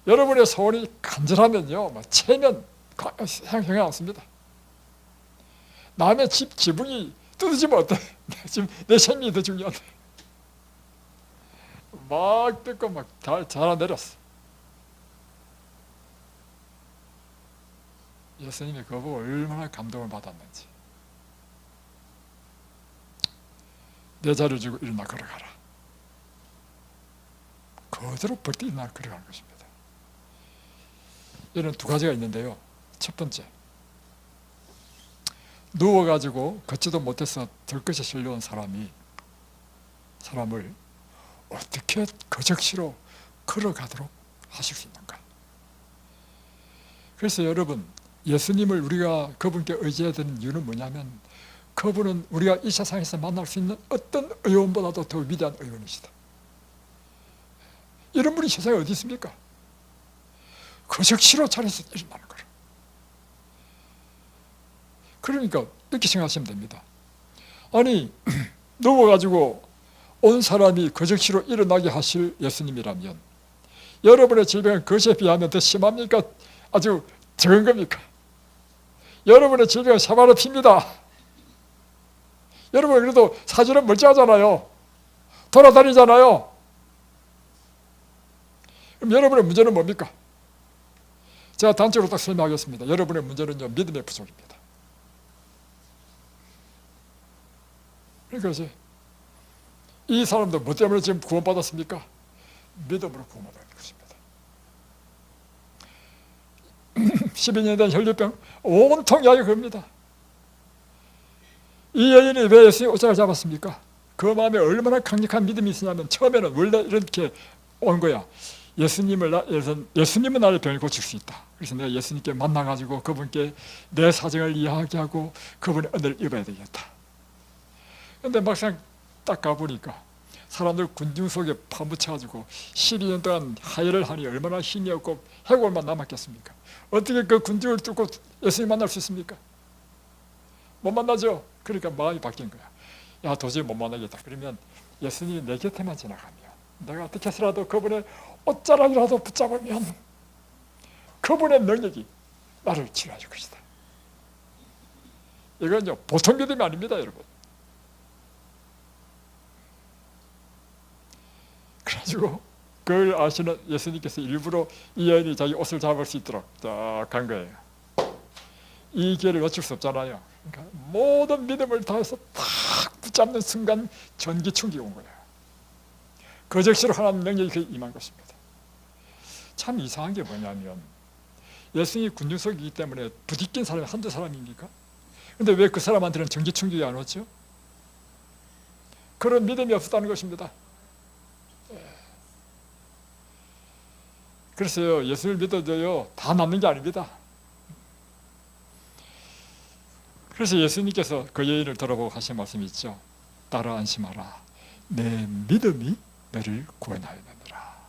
여러분의 소원이 간절하면요, 막 체면 생각 않습니다. 남의 집 지붕이 뜯어지면 어때? 내 생명이 더 중요한데. 막 뜯고 막 자라내렸어. 예수님이 그거 보고 얼마나 감동을 받았는지. 내 자리를 주고 일어나 걸어가라. 그대로 벌떡 일어나 걸어가는 것입니다. 이런 두 가지가 있는데요. 첫 번째, 누워가지고 걷지도 못해서 들것에 실려온 사람을 어떻게 그 즉시로 걸어가도록 하실 수 있는가? 그래서 여러분, 예수님을 우리가 그분께 의지해야 되는 이유는 뭐냐면, 그분은 우리가 이 세상에서 만날 수 있는 어떤 의원보다도 더 위대한 의원이시다. 이런 분이 세상에 어디 있습니까? 그 즉시로 자리에서 일어나는 거라. 그러니까 이렇게 생각하시면 됩니다. 아니, 누워가지고 온 사람이 그 즉시로 일어나게 하실 예수님이라면 여러분의 질병은 그것에 비하면 더 심합니까? 아주 적은 겁니까? 여러분의 질병은 사바로 핍니다. 여러분 그래도 사실은 멀쩡하잖아요. 돌아다니잖아요. 그럼 여러분의 문제는 뭡니까? 제가 단적으로 딱 설명하겠습니다. 여러분의 문제는요, 믿음의 부족입니다. 그러니까 이 사람도 뭐 때문에 지금 구원받았습니까? 믿음으로 구원받은 것입니다. 12년 된 혈류병 온통 야기 겁니다. 이 여인이 왜 예수님의 옷자락을 잡았습니까? 그 마음에 얼마나 강력한 믿음이 있으냐면, 처음에는 원래 이렇게 온 거야. 예수님은 나를 병을 고칠 수 있다. 그래서 내가 예수님께 만나가지고 그분께 내 사정을 이야기하고 그분의 은혜를 입어야 되겠다. 그런데 막상 딱 가보니까 사람들 군중 속에 파묻혀가지고 12년 동안 하혈을 하니 얼마나 힘이 없고 해골만 남았겠습니까? 어떻게 그 군중을 뚫고 예수님 만날 수 있습니까? 못 만나죠. 그러니까 마음이 바뀐 거야. 야, 도저히 못 만나겠다. 그러면 예수님이 내 곁에만 지나가면, 내가 어떻게 해서라도 그분의 옷자락이라도 붙잡으면 그분의 능력이 나를 치료해 줄 것이다. 이건요, 보통 믿음이 아닙니다, 여러분. 그래가지고 그걸 아시는 예수님께서 일부러 이 여인이 자기 옷을 잡을 수 있도록 딱 간 거예요. 이 기회를 놓칠 수 없잖아요. 그러니까 모든 믿음을 다해서 탁 붙잡는 순간 전기 충격이 온 거예요. 그 즉시로 하나님 능력이 임한 것입니다. 참 이상한 게 뭐냐면 예수님이 군중석이기 때문에 부딪힌 사람이 한두 사람입니까? 근데 왜 그 사람한테는 전기 충격이 안 왔죠? 그런 믿음이 없었다는 것입니다. 그래서요, 예수를 믿어도요 다 남는 게 아닙니다. 그래서 예수님께서 그 여인을 돌아보고 하신 말씀이 있죠. 따라 안심하라. 내 믿음이 너를 구원하였느니라.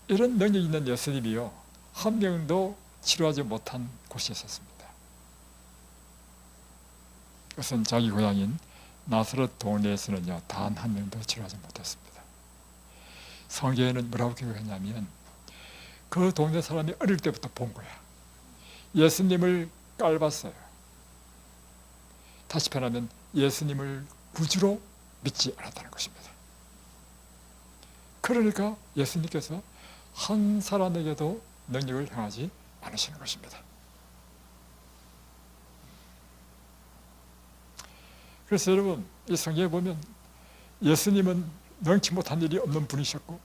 이런 능력이 있는 예수님이요, 한 명도 치료하지 못한 곳이 있었습니다. 그것은 자기 고향인 나사렛 동네에서는요 단 한 명도 치료하지 못했습니다. 성경에는 뭐라고 기록했냐면 그 동네 사람이 어릴 때부터 본 거야. 예수님을 깔봤어요. 다시 표현하면 예수님을 구주로 믿지 않았다는 것입니다. 그러니까 예수님께서 한 사람에게도 능력을 행하지 않으시는 것입니다. 그래서 여러분, 이 성경에 보면 예수님은 능치 못한 일이 없는 분이셨고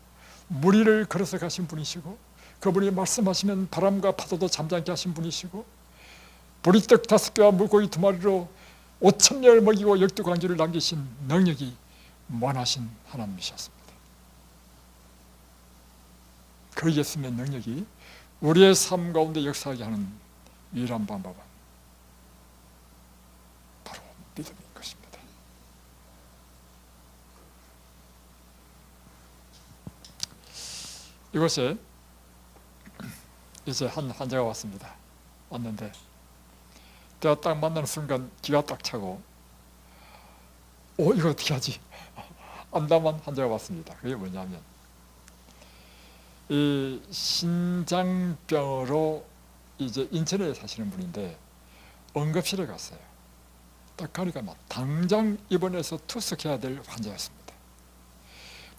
물 위를 걸어서 가신 분이시고 그분이 말씀하시면 바람과 파도도 잠잠케 하신 분이시고 보리떡 5개와 물고기 2마리로 5,000명을 먹이고 12광주를 남기신 능력이 무한하신 하나님이셨습니다. 그 예수님의 능력이 우리의 삶 가운데 역사하게 하는 유일한 방법은 바로 믿음인 것입니다. 이곳에 이제 한 환자가 왔습니다. 왔는데 내가 딱 만나는 순간 기가 딱 차고 이거 어떻게 하지? 암담한 환자가 왔습니다. 그게 뭐냐면 이 신장병으로 이제 인천에 사시는 분인데 응급실에 갔어요. 딱 가니까 막 당장 입원해서 투석해야 될 환자였습니다.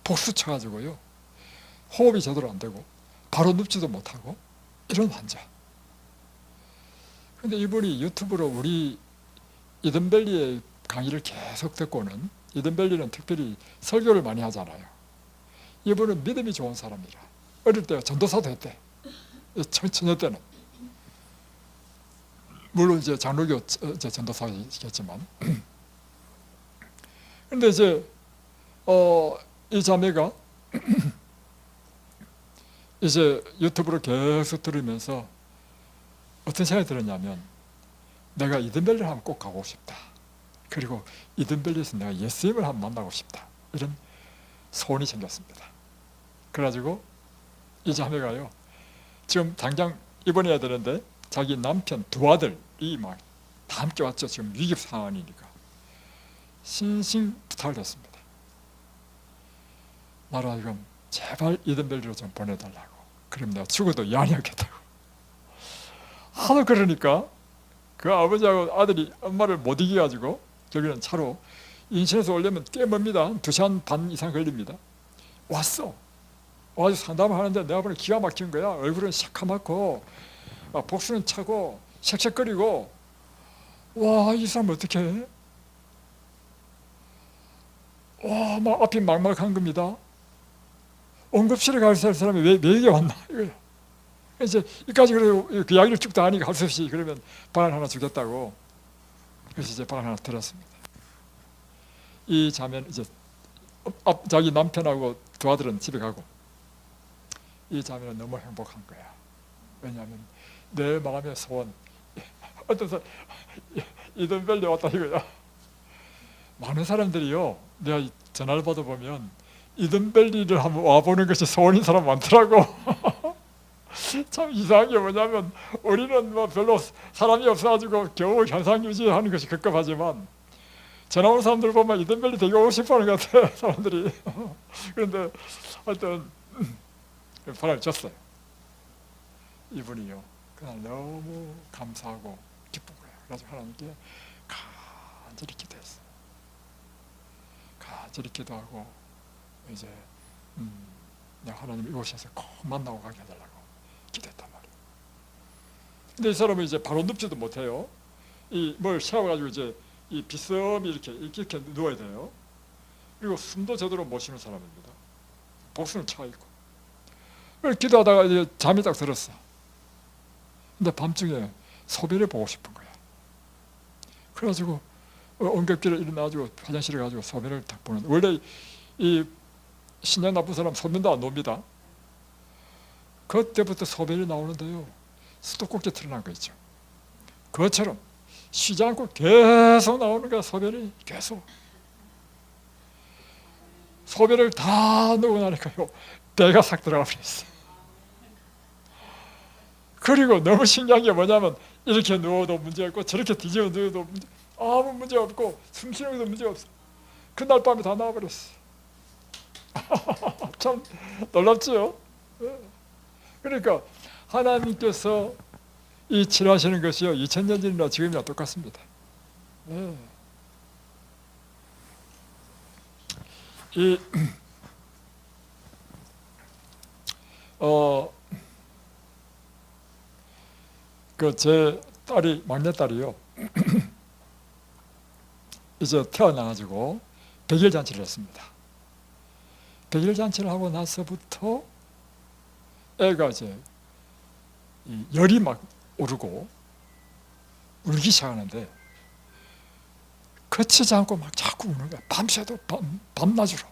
복수 쳐가지고요 호흡이 제대로 안 되고 바로 눕지도 못하고 이런 환자. 근데 이분이 유튜브로 우리 이든밸리의 강의를 계속 듣고는, 이든밸리는 특별히 설교를 많이 하잖아요. 이분은 믿음이 좋은 사람이라 어릴 때 전도사도 했대. 처녀 때는 물론 이제 장로교 전도사이겠지만 근데 이제 이 자매가 이제 유튜브를 계속 들으면서 어떤 생각이 들었냐면 내가 이든밸리를 한번 꼭 가고 싶다. 그리고 이든밸리에서 내가 예수님을 한번 만나고 싶다. 이런 소원이 생겼습니다. 그래가지고 이 자매가요 지금 당장 입원해야 되는데 자기 남편 두 아들이 막 다 함께 왔죠. 지금 위기 상황이니까 신신 부탁을 했습니다. 나라 지금 제발 이든밸리로 좀 보내달라고. 그럼 내가 죽어도 양해하겠다고. 하도 그러니까 그 아버지하고 아들이 엄마를 못 이겨가지고 저기는 차로 인천에서 오려면 꽤 멉니다. 2시간 반 이상 걸립니다. 왔어. 와서 상담을 하는데 내가 보니 기가 막힌 거야. 얼굴은 새카맣고 복수는 차고 색색거리고 와, 이 사람 어떻게 해? 와, 막 앞이 막막한 겁니다. 응급실에 갈 사람이 왜 여기 왔나 이거야. 이제 이까지 그래도 그 이야기를 쭉 다 하니까 할 수 없이 그러면 방을 하나 주겠다고. 그래서 이제 방을 하나 들었습니다. 이 자매는 이제 자기 남편하고 두 아들은 집에 가고 이 자매는 너무 행복한 거야. 왜냐하면 내 마음의 소원 어떤 사람 이든밸리 왔다 이거야. 많은 사람들이요 내가 전화를 받아보면 이든밸리를 한번 와보는 것이 소원인 사람 많더라고. 참 이상한 게 뭐냐면 우리는 뭐 별로 사람이 없어가지고 겨우 현상 유지하는 것이 급급하지만 전화 오는 사람들 보면 이든밸리 되게 오고 싶어하는 것 같아요. 사람들이. 그런데 하여튼 바람이 쳤어요. 이분이요 그날 너무 감사하고 기쁜 거예요. 그래서 하나님께 간절히 기도했어요. 간절히 기도하고 이제 내가 하나님 이곳에서 꼭 만나고 가게 해달라고. 기도했단 말이에요. 근데 이 사람은 이제 바로 눕지도 못해요. 이 뭘 세워가지고 이제 이 비스듬히 이렇게 누워야 돼요. 그리고 숨도 제대로 못 쉬는 사람입니다. 복수는 차 있고. 그걸 기도하다가 이제 잠이 딱 들었어. 근데 밤중에 소변을 보고 싶은 거야. 그래가지고 엉겹길에 일어나가지고 화장실에 가지고 소변을 딱 보는. 원래 이 신장 나쁜 사람 소변도 안 놉니다. 그때부터 소변이 나오는데요, 수도꼭지 틀어난 거 있죠. 그것처럼 쉬지 않고 계속 나오는 거야. 소변이 계속. 소변을 다 넣고 나니까요, 배가 싹 들어가 버렸어. 그리고 너무 신기한 게 뭐냐면, 이렇게 누워도 문제 없고 저렇게 뒤집어 누워도 아무 문제 없고 숨 쉬는 것도 문제 없어. 그날 밤에 다 나와버렸어. 참 놀랍지요? 그러니까 하나님께서 이 칠하시는 것이요, 2000년 전이나 지금이나 똑같습니다. 제 딸이, 막내딸이요, 이제 태어나가지고 100일 잔치를 했습니다. 100일 잔치를 하고 나서부터 애가 이제 열이 막 오르고 울기 시작하는데, 그치지 않고 막 자꾸 우는 거야. 밤새도 밤낮으로.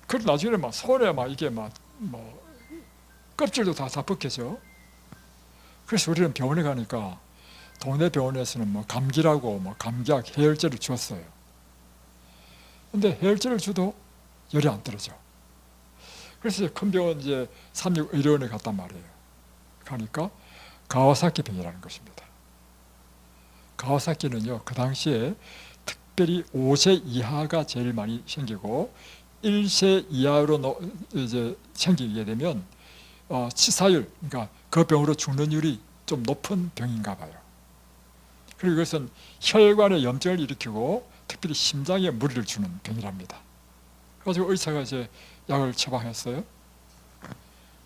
그리고 나중에 막 손에 막 이게 막 뭐 껍질도 다 벗겨져. 그래서 우리는 병원에 가니까 동네 병원에서는 뭐 감기라고 뭐 감기약 해열제를 주었어요. 근데 해열제를 줘도 열이 안 떨어져. 그래서 이제 큰 병원 이제 삼육의료원에 갔단 말이에요. 가니까 가와사키 병이라는 것입니다. 가와사키는요, 그 당시에 특별히 5세 이하가 제일 많이 생기고 1세 이하로 이제 생기게 되면 치사율, 그러니까 그 병으로 죽는 율이 좀 높은 병인가 봐요. 그리고 이것은 혈관에 염증을 일으키고 특별히 심장에 무리를 주는 병이랍니다. 그래서 의사가 이제 약을 처방했어요.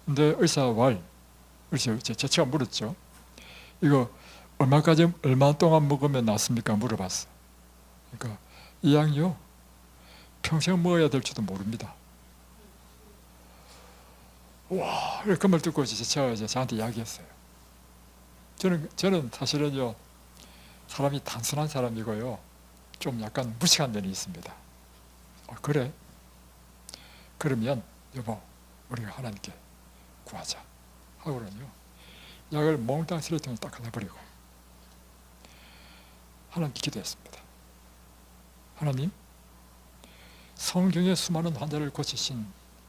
근데 의사가 제가 물었죠. 이거 얼마 동안 먹으면 낫습니까? 물어봤어. 그러니까 이 약이요, 평생 먹어야 될지도 모릅니다. 와, 그 말 듣고 제가 이제 저한테 이야기했어요. 저는 사실은요, 사람이 단순한 사람이고요, 좀 약간 무식한 면이 있습니다. 그래? 그러면 여보, 우리가 하나님께 구하자 하고는요, 약을 몽땅 쓰레기통에 딱 내버리고 하나님께 기도했습니다. 하나님, 성경의 수많은 환자를 고치신,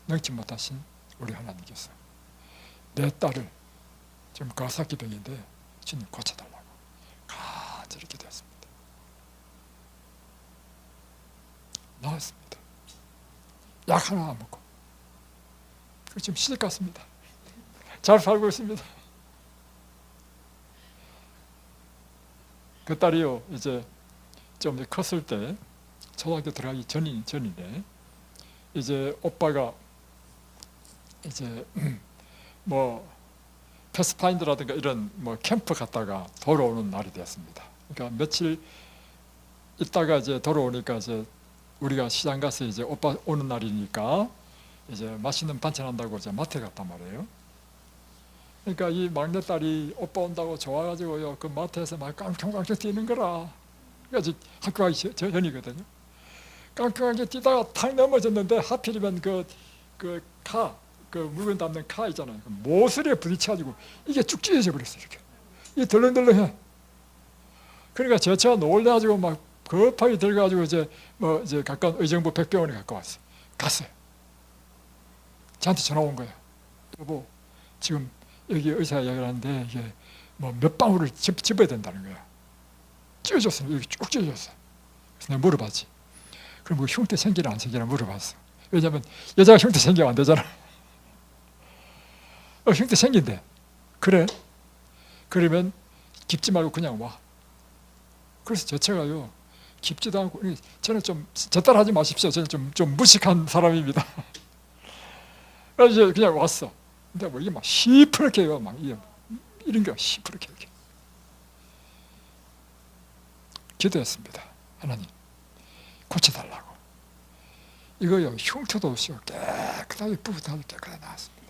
능치 못하신 우리 하나님께서 내 딸을, 지금 가와사키 병인데 주님 고쳐달라고 간절히 기도했습니다. 나왔습니다. 약 하나 안 먹고. 지금 시집 갔습니다. 잘 살고 있습니다. 그 딸이요, 이제 좀 컸을 때, 초등학교 들어가기 전인데, 이제 오빠가 이제 뭐 패스파인더라든가 이런 뭐 캠프 갔다가 돌아오는 날이 되었습니다. 그러니까 며칠 있다가 이제 돌아오니까 이제 우리가 시장 가서 이제 오빠 오는 날이니까 이제 맛있는 반찬 한다고 이제 마트에 갔단 말이에요. 그러니까 이 막내딸이 오빠 온다고 좋아가지고요, 그 마트에서 막 깡총깡총 뛰는 거라. 그러니까 학교 가기 전이거든요. 깡깡깡총 뛰다가 탁 넘어졌는데, 하필이면 그 물건 담는 카 있잖아요. 그 모서리에 부딪혀가지고 이게 쭉 찢어져 버렸어요. 이렇게. 이게 덜렁덜렁해. 그러니까 제가 놀래가지고 막 급하게 들어가지고 이제 가까운 의정부 백병원에 갔어요. 저한테 전화 온 거예요. 여보, 지금 여기 의사가 이야기를 하는데 이게 뭐 몇 방울을 집어야 된다는 거야. 찢어졌어요. 여기 쭉 찢어졌어요. 그래서 내가 물어봤지. 그럼 뭐 흉터 생기나 안 생기나 물어봤어. 왜냐면 여자가 흉터 생기면 안 되잖아. 흉터 생긴대. 그래? 그러면 깊지 말고 그냥 와. 그래서 제가요, 깊지도 않고, 저는 좀 제 따라 하지 마십시오. 저는 좀 무식한 사람입니다. 그래서 그냥 왔어. 근데 뭐 이게 막 시퍼렇게요. 막 이런 게 시퍼렇게 이렇게 기도했습니다. 하나님 고쳐달라고. 이거요 흉터도 없이 깨끗하게 뿌듯하게 깨끗하게 나왔습니다.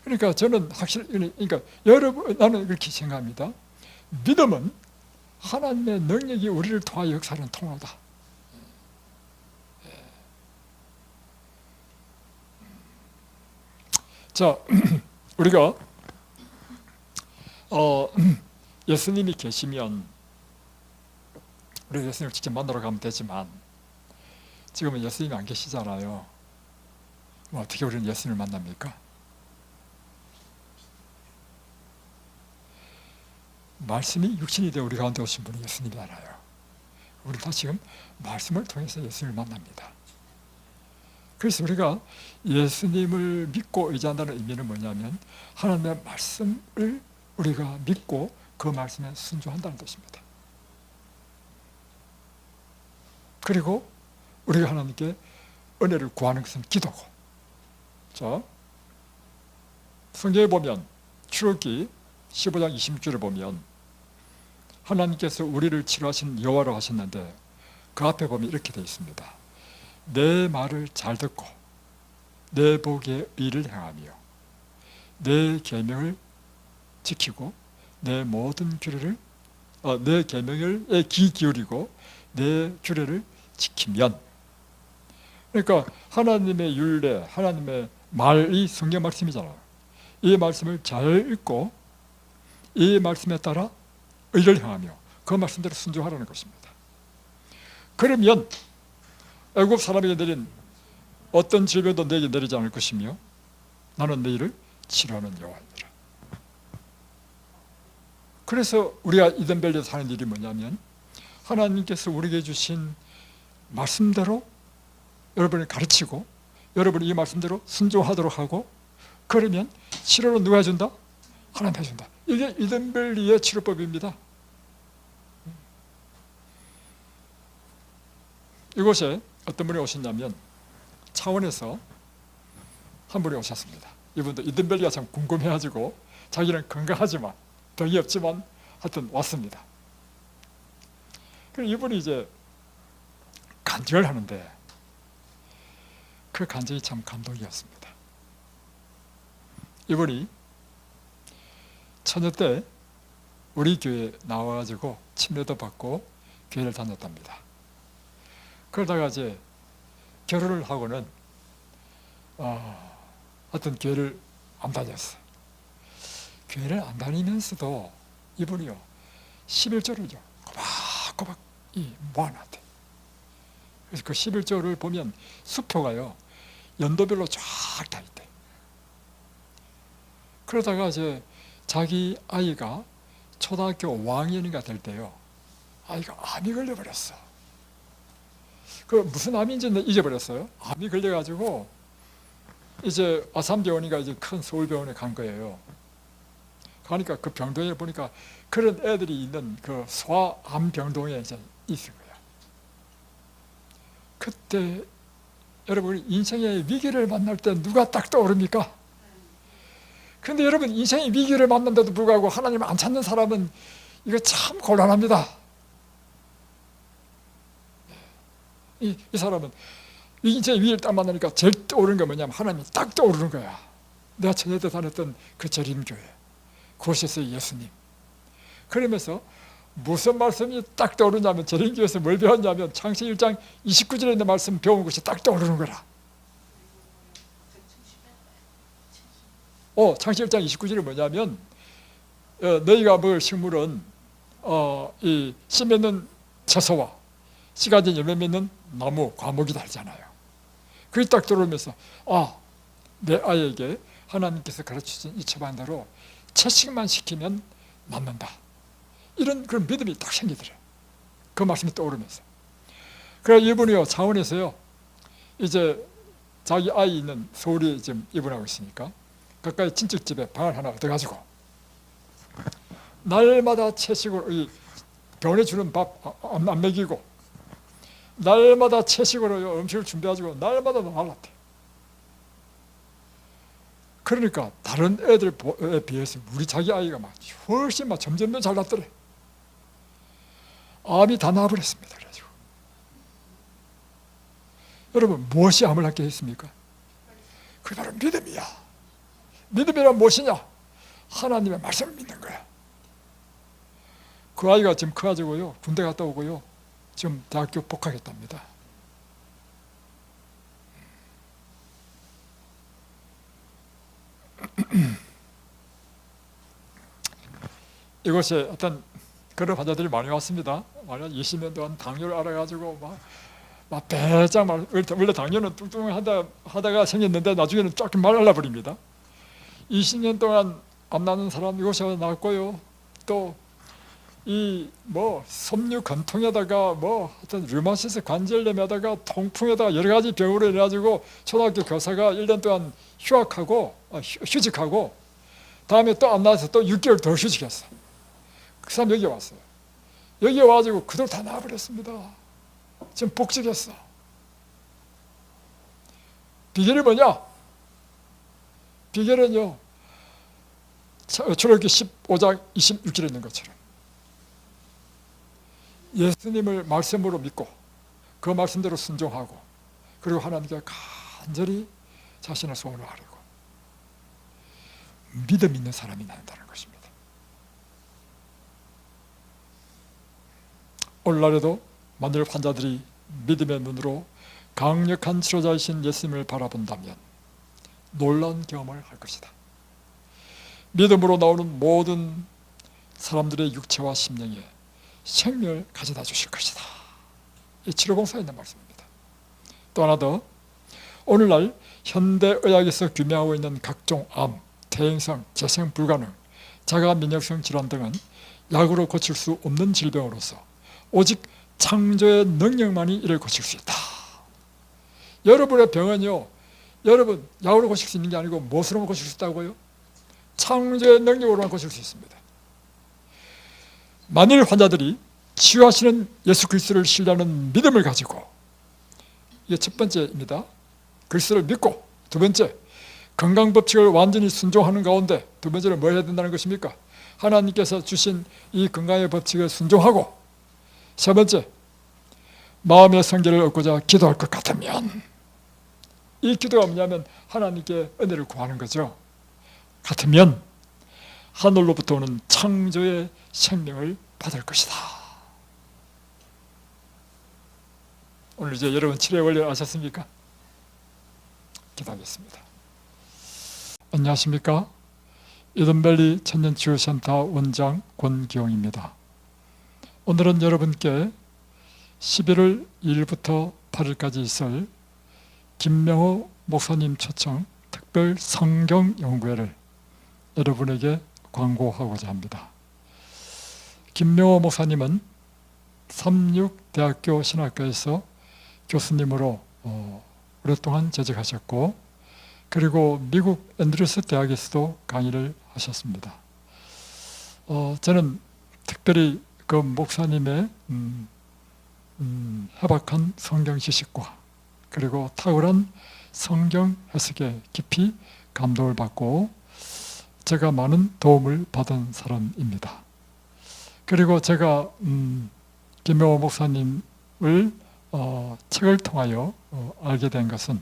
그러니까 저는 확실히 그러니까 여러분 나는 그렇게 생각합니다. 믿음은 하나님의 능력이 우리를 통하여 역사하는 통로다. 자, 우리가 예수님이 계시면 우리 예수님을 직접 만나러 가면 되지만 지금은 예수님이 안 계시잖아요. 뭐 어떻게 우리는 예수님을 만납니까? 말씀이 육신이 되어 우리 가운데 오신 분이 예수님이잖아요. 우리 다 지금 말씀을 통해서 예수님을 만납니다. 그래서 우리가 예수님을 믿고 의지한다는 의미는 뭐냐면 하나님의 말씀을 우리가 믿고 그 말씀에 순종한다는 뜻입니다. 그리고 우리가 하나님께 은혜를 구하는 것은 기도고. 자, 성경에 보면 출애굽기 15장 26절을 보면 하나님께서 우리를 치료하신 여호와로 하셨는데 그 앞에 보면 이렇게 되어 있습니다. 내 말을 잘 듣고 내 복의 의를 행하며 내 계명을 지키고 내 모든 규례를 내 계명에 귀 기울이고 내 규례를 지키면, 그러니까 하나님의 율례, 하나님의 말이 성경 말씀이잖아요. 이 말씀을 잘 읽고 이 말씀에 따라 의를 행하며 그 말씀대로 순종하라는 것입니다. 그러면 애굽 사람에게 내린 어떤 질병도 내게 내리지 않을 것이며 나는 너희를 치료하는 여호와이니라. 그래서 우리가 이덴벨리에서 하는 일이 뭐냐면 하나님께서 우리에게 주신 말씀대로 여러분을 가르치고 여러분이 이 말씀대로 순종하도록 하고, 그러면 치료를 누가 해준다? 하나님 해준다. 이게 이덴벨리의 치료법입니다. 이곳에 어떤 분이 오셨냐면 창원에서 한 분이 오셨습니다. 이분도 이덴벨리가 참 궁금해가지고 자기는 건강하지만 병이 없지만 하여튼 왔습니다. 그럼 이분이 이제 간증을 하는데 그 간증이 참 감동이었습니다. 이분이 처녀 때 우리 교회에 나와가지고 침례도 받고 교회를 다녔답니다. 그러다가 이제 결혼을 하고는 하여튼 교회를 안 다녔어요. 교회를 안 다니면서도 이분이요 11조를요 꼬박꼬박 모아놨대. 그래서 그 11조를 보면 수표가요 연도별로 쫙 다 있대. 그러다가 이제 자기 아이가 초등학교 5학년인가 될 때요 아이가 암이 걸려버렸어. 그 무슨 암인지는 잊어버렸어요. 암이 걸려가지고 이제 아산병원인가 이제 큰 서울병원에 간 거예요. 가니까 그 병동에 보니까 그런 애들이 있는 그 소아암 병동에 이제 있을 거야. 그때 여러분 인생의 위기를 만날 때 누가 딱 떠오릅니까? 근데 여러분 인생의 위기를 만난데도 불구하고 하나님을 안 찾는 사람은 이거 참 곤란합니다. 이 사람은 인생의 위기를 딱 만나니까 제일 떠오르는 게 뭐냐면 하나님이 딱 떠오르는 거야. 내가 처녀 때 다녔던 그 재림교회 그곳에서의 예수님. 그러면서 무슨 말씀이 딱 떠오르냐면 재림교회에서 뭘 배웠냐면 창세기 1장 29절에 있는 말씀 배운 것이 딱 떠오르는 거라. 창세기 1장 29절이 뭐냐면 너희가 먹을 식물은 이 씨 맺는 채소와 씨 가진 열매 맺는 나무, 과목이다 하잖아요. 그게 딱 들어오면서 내 아이에게 하나님께서 가르치신 이 처방대로 채식만 시키면 낫는다. 이런 그런 믿음이 딱 생기더래요. 그 말씀이 떠오르면서. 그래서 이분이요 창원에서요 이제 자기 아이 있는 서울에 지금 입원하고 있으니까 가까이 친척집에 방을 하나 얻어가지고 날마다 채식으로 병원에 주는 밥 안 먹이고 날마다 채식으로 음식을 준비해가지고 날마다 나갈랐대. 그러니까 다른 애들에 비해서 우리 자기 아이가 막 훨씬 막 점점 더 잘났더래. 암이 다 나와버렸습니다. 그래가지고 여러분, 무엇이 암을 낳게 했습니까? 그게 바로 믿음이야. 믿음이란 무엇이냐? 하나님의 말씀을 믿는 거야. 그 아이가 지금 커가지고요, 군대 갔다 오고요, 지금 대학교 복학했답니다. 이곳에 어떤 그런 환자들이 많이 왔습니다. 20년 동안 당뇨를 알아가지고 막 배짱 원래 당뇨는 뚱뚱하다가 생겼는데 나중에는 조금 말라버립니다. 20년 동안 암 나는 사람 이곳에 나왔고요. 또 이 섬유 건통에다가 어떤 류마티스 관절염에다가 통풍에다가 여러 가지 병으로 인해가지고 초등학교 교사가 1년 동안 휴직하고 다음에 또 안 나와서 또 6개월 더 휴직했어. 그 사람 여기 왔어요. 여기 와가지고 그들 다 나와버렸습니다. 지금 복직했어. 비결이 뭐냐? 비결은요, 출애굽기 15장 26절에 있는 것처럼 예수님을 말씀으로 믿고 그 말씀대로 순종하고, 그리고 하나님께 간절히 자신의 소원을 아뢰고 믿음 있는 사람이 난다는 것입니다. 오늘날에도 만일 환자들이 믿음의 눈으로 강력한 치료자이신 예수님을 바라본다면 놀라운 경험을 할 것이다. 믿음으로 나오는 모든 사람들의 육체와 심령에 생명을 가져다 주실 것이다. 이 치료공사에 있는 말씀입니다. 또 하나 더, 오늘날 현대의학에서 규명하고 있는 각종 암, 퇴행성, 재생 불가능, 자가 면역성 질환 등은 약으로 고칠 수 없는 질병으로서 오직 창조의 능력만이 이를 고칠 수 있다. 여러분의 병은요, 여러분 약으로 고칠 수 있는 게 아니고 무엇으로 고칠 수 있다고요? 창조의 능력으로만 고칠 수 있습니다. 만일 환자들이 치유하시는 예수 그리스도를 신뢰하는 믿음을 가지고, 이게 첫 번째입니다. 그리스도를 믿고, 두 번째, 건강법칙을 완전히 순종하는 가운데 두 번째는 뭐 해야 된다는 것입니까? 하나님께서 주신 이 건강의 법칙에 순종하고, 세 번째, 마음의 성결을 얻고자 기도할 것 같으면, 이 기도가 뭐냐면 하나님께 은혜를 구하는 거죠. 같으면 하늘로부터 오는 창조의 생명을 받을 것이다. 오늘 이제 여러분 치료의 원리를 아셨습니까? 기도하겠습니다. 안녕하십니까? 이든밸리 천년치유센터 원장 권기용입니다. 오늘은 여러분께 11월 2일부터 8일까지 있을 김명호 목사님 초청 특별 성경 연구회를 여러분에게 광고하고자 합니다. 김명호 목사님은 삼육대학교 신학과에서 교수님으로 오랫동안 재직하셨고, 그리고 미국 앤드루스 대학에서도 강의를 하셨습니다. 저는 특별히 그 목사님의 해박한 성경 지식과 그리고 탁월한 성경 해석에 깊이 감동을 받고 제가 많은 도움을 받은 사람입니다. 그리고 제가 김명호 목사님을 책을 통하여 알게 된 것은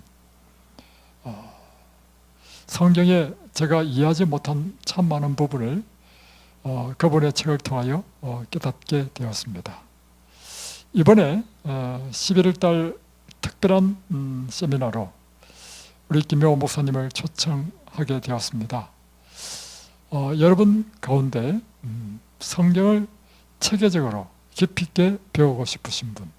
성경에 제가 이해하지 못한 참 많은 부분을 그분의 책을 통하여 깨닫게 되었습니다. 이번에 11월 달 특별한 세미나로 우리 김명호 목사님을 초청하게 되었습니다. 여러분 가운데 성경을 체계적으로 깊이 있게 배우고 싶으신 분,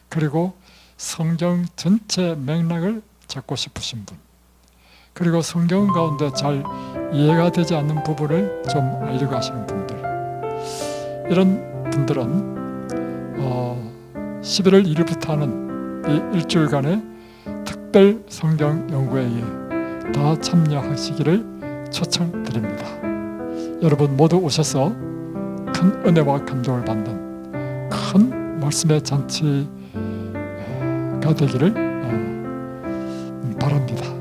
그리고 성경 전체 맥락을 잡고 싶으신 분, 그리고 성경 가운데 잘 이해가 되지 않는 부분을 좀 알려고 하시는 분들, 이런 분들은 11월 1일부터 하는 이 일주일간의 특별 성경 연구회에 다 참여하시기를 초청드립니다. 여러분 모두 오셔서 큰 은혜와 감동을 받는 큰 말씀의 잔치가 되기를 바랍니다.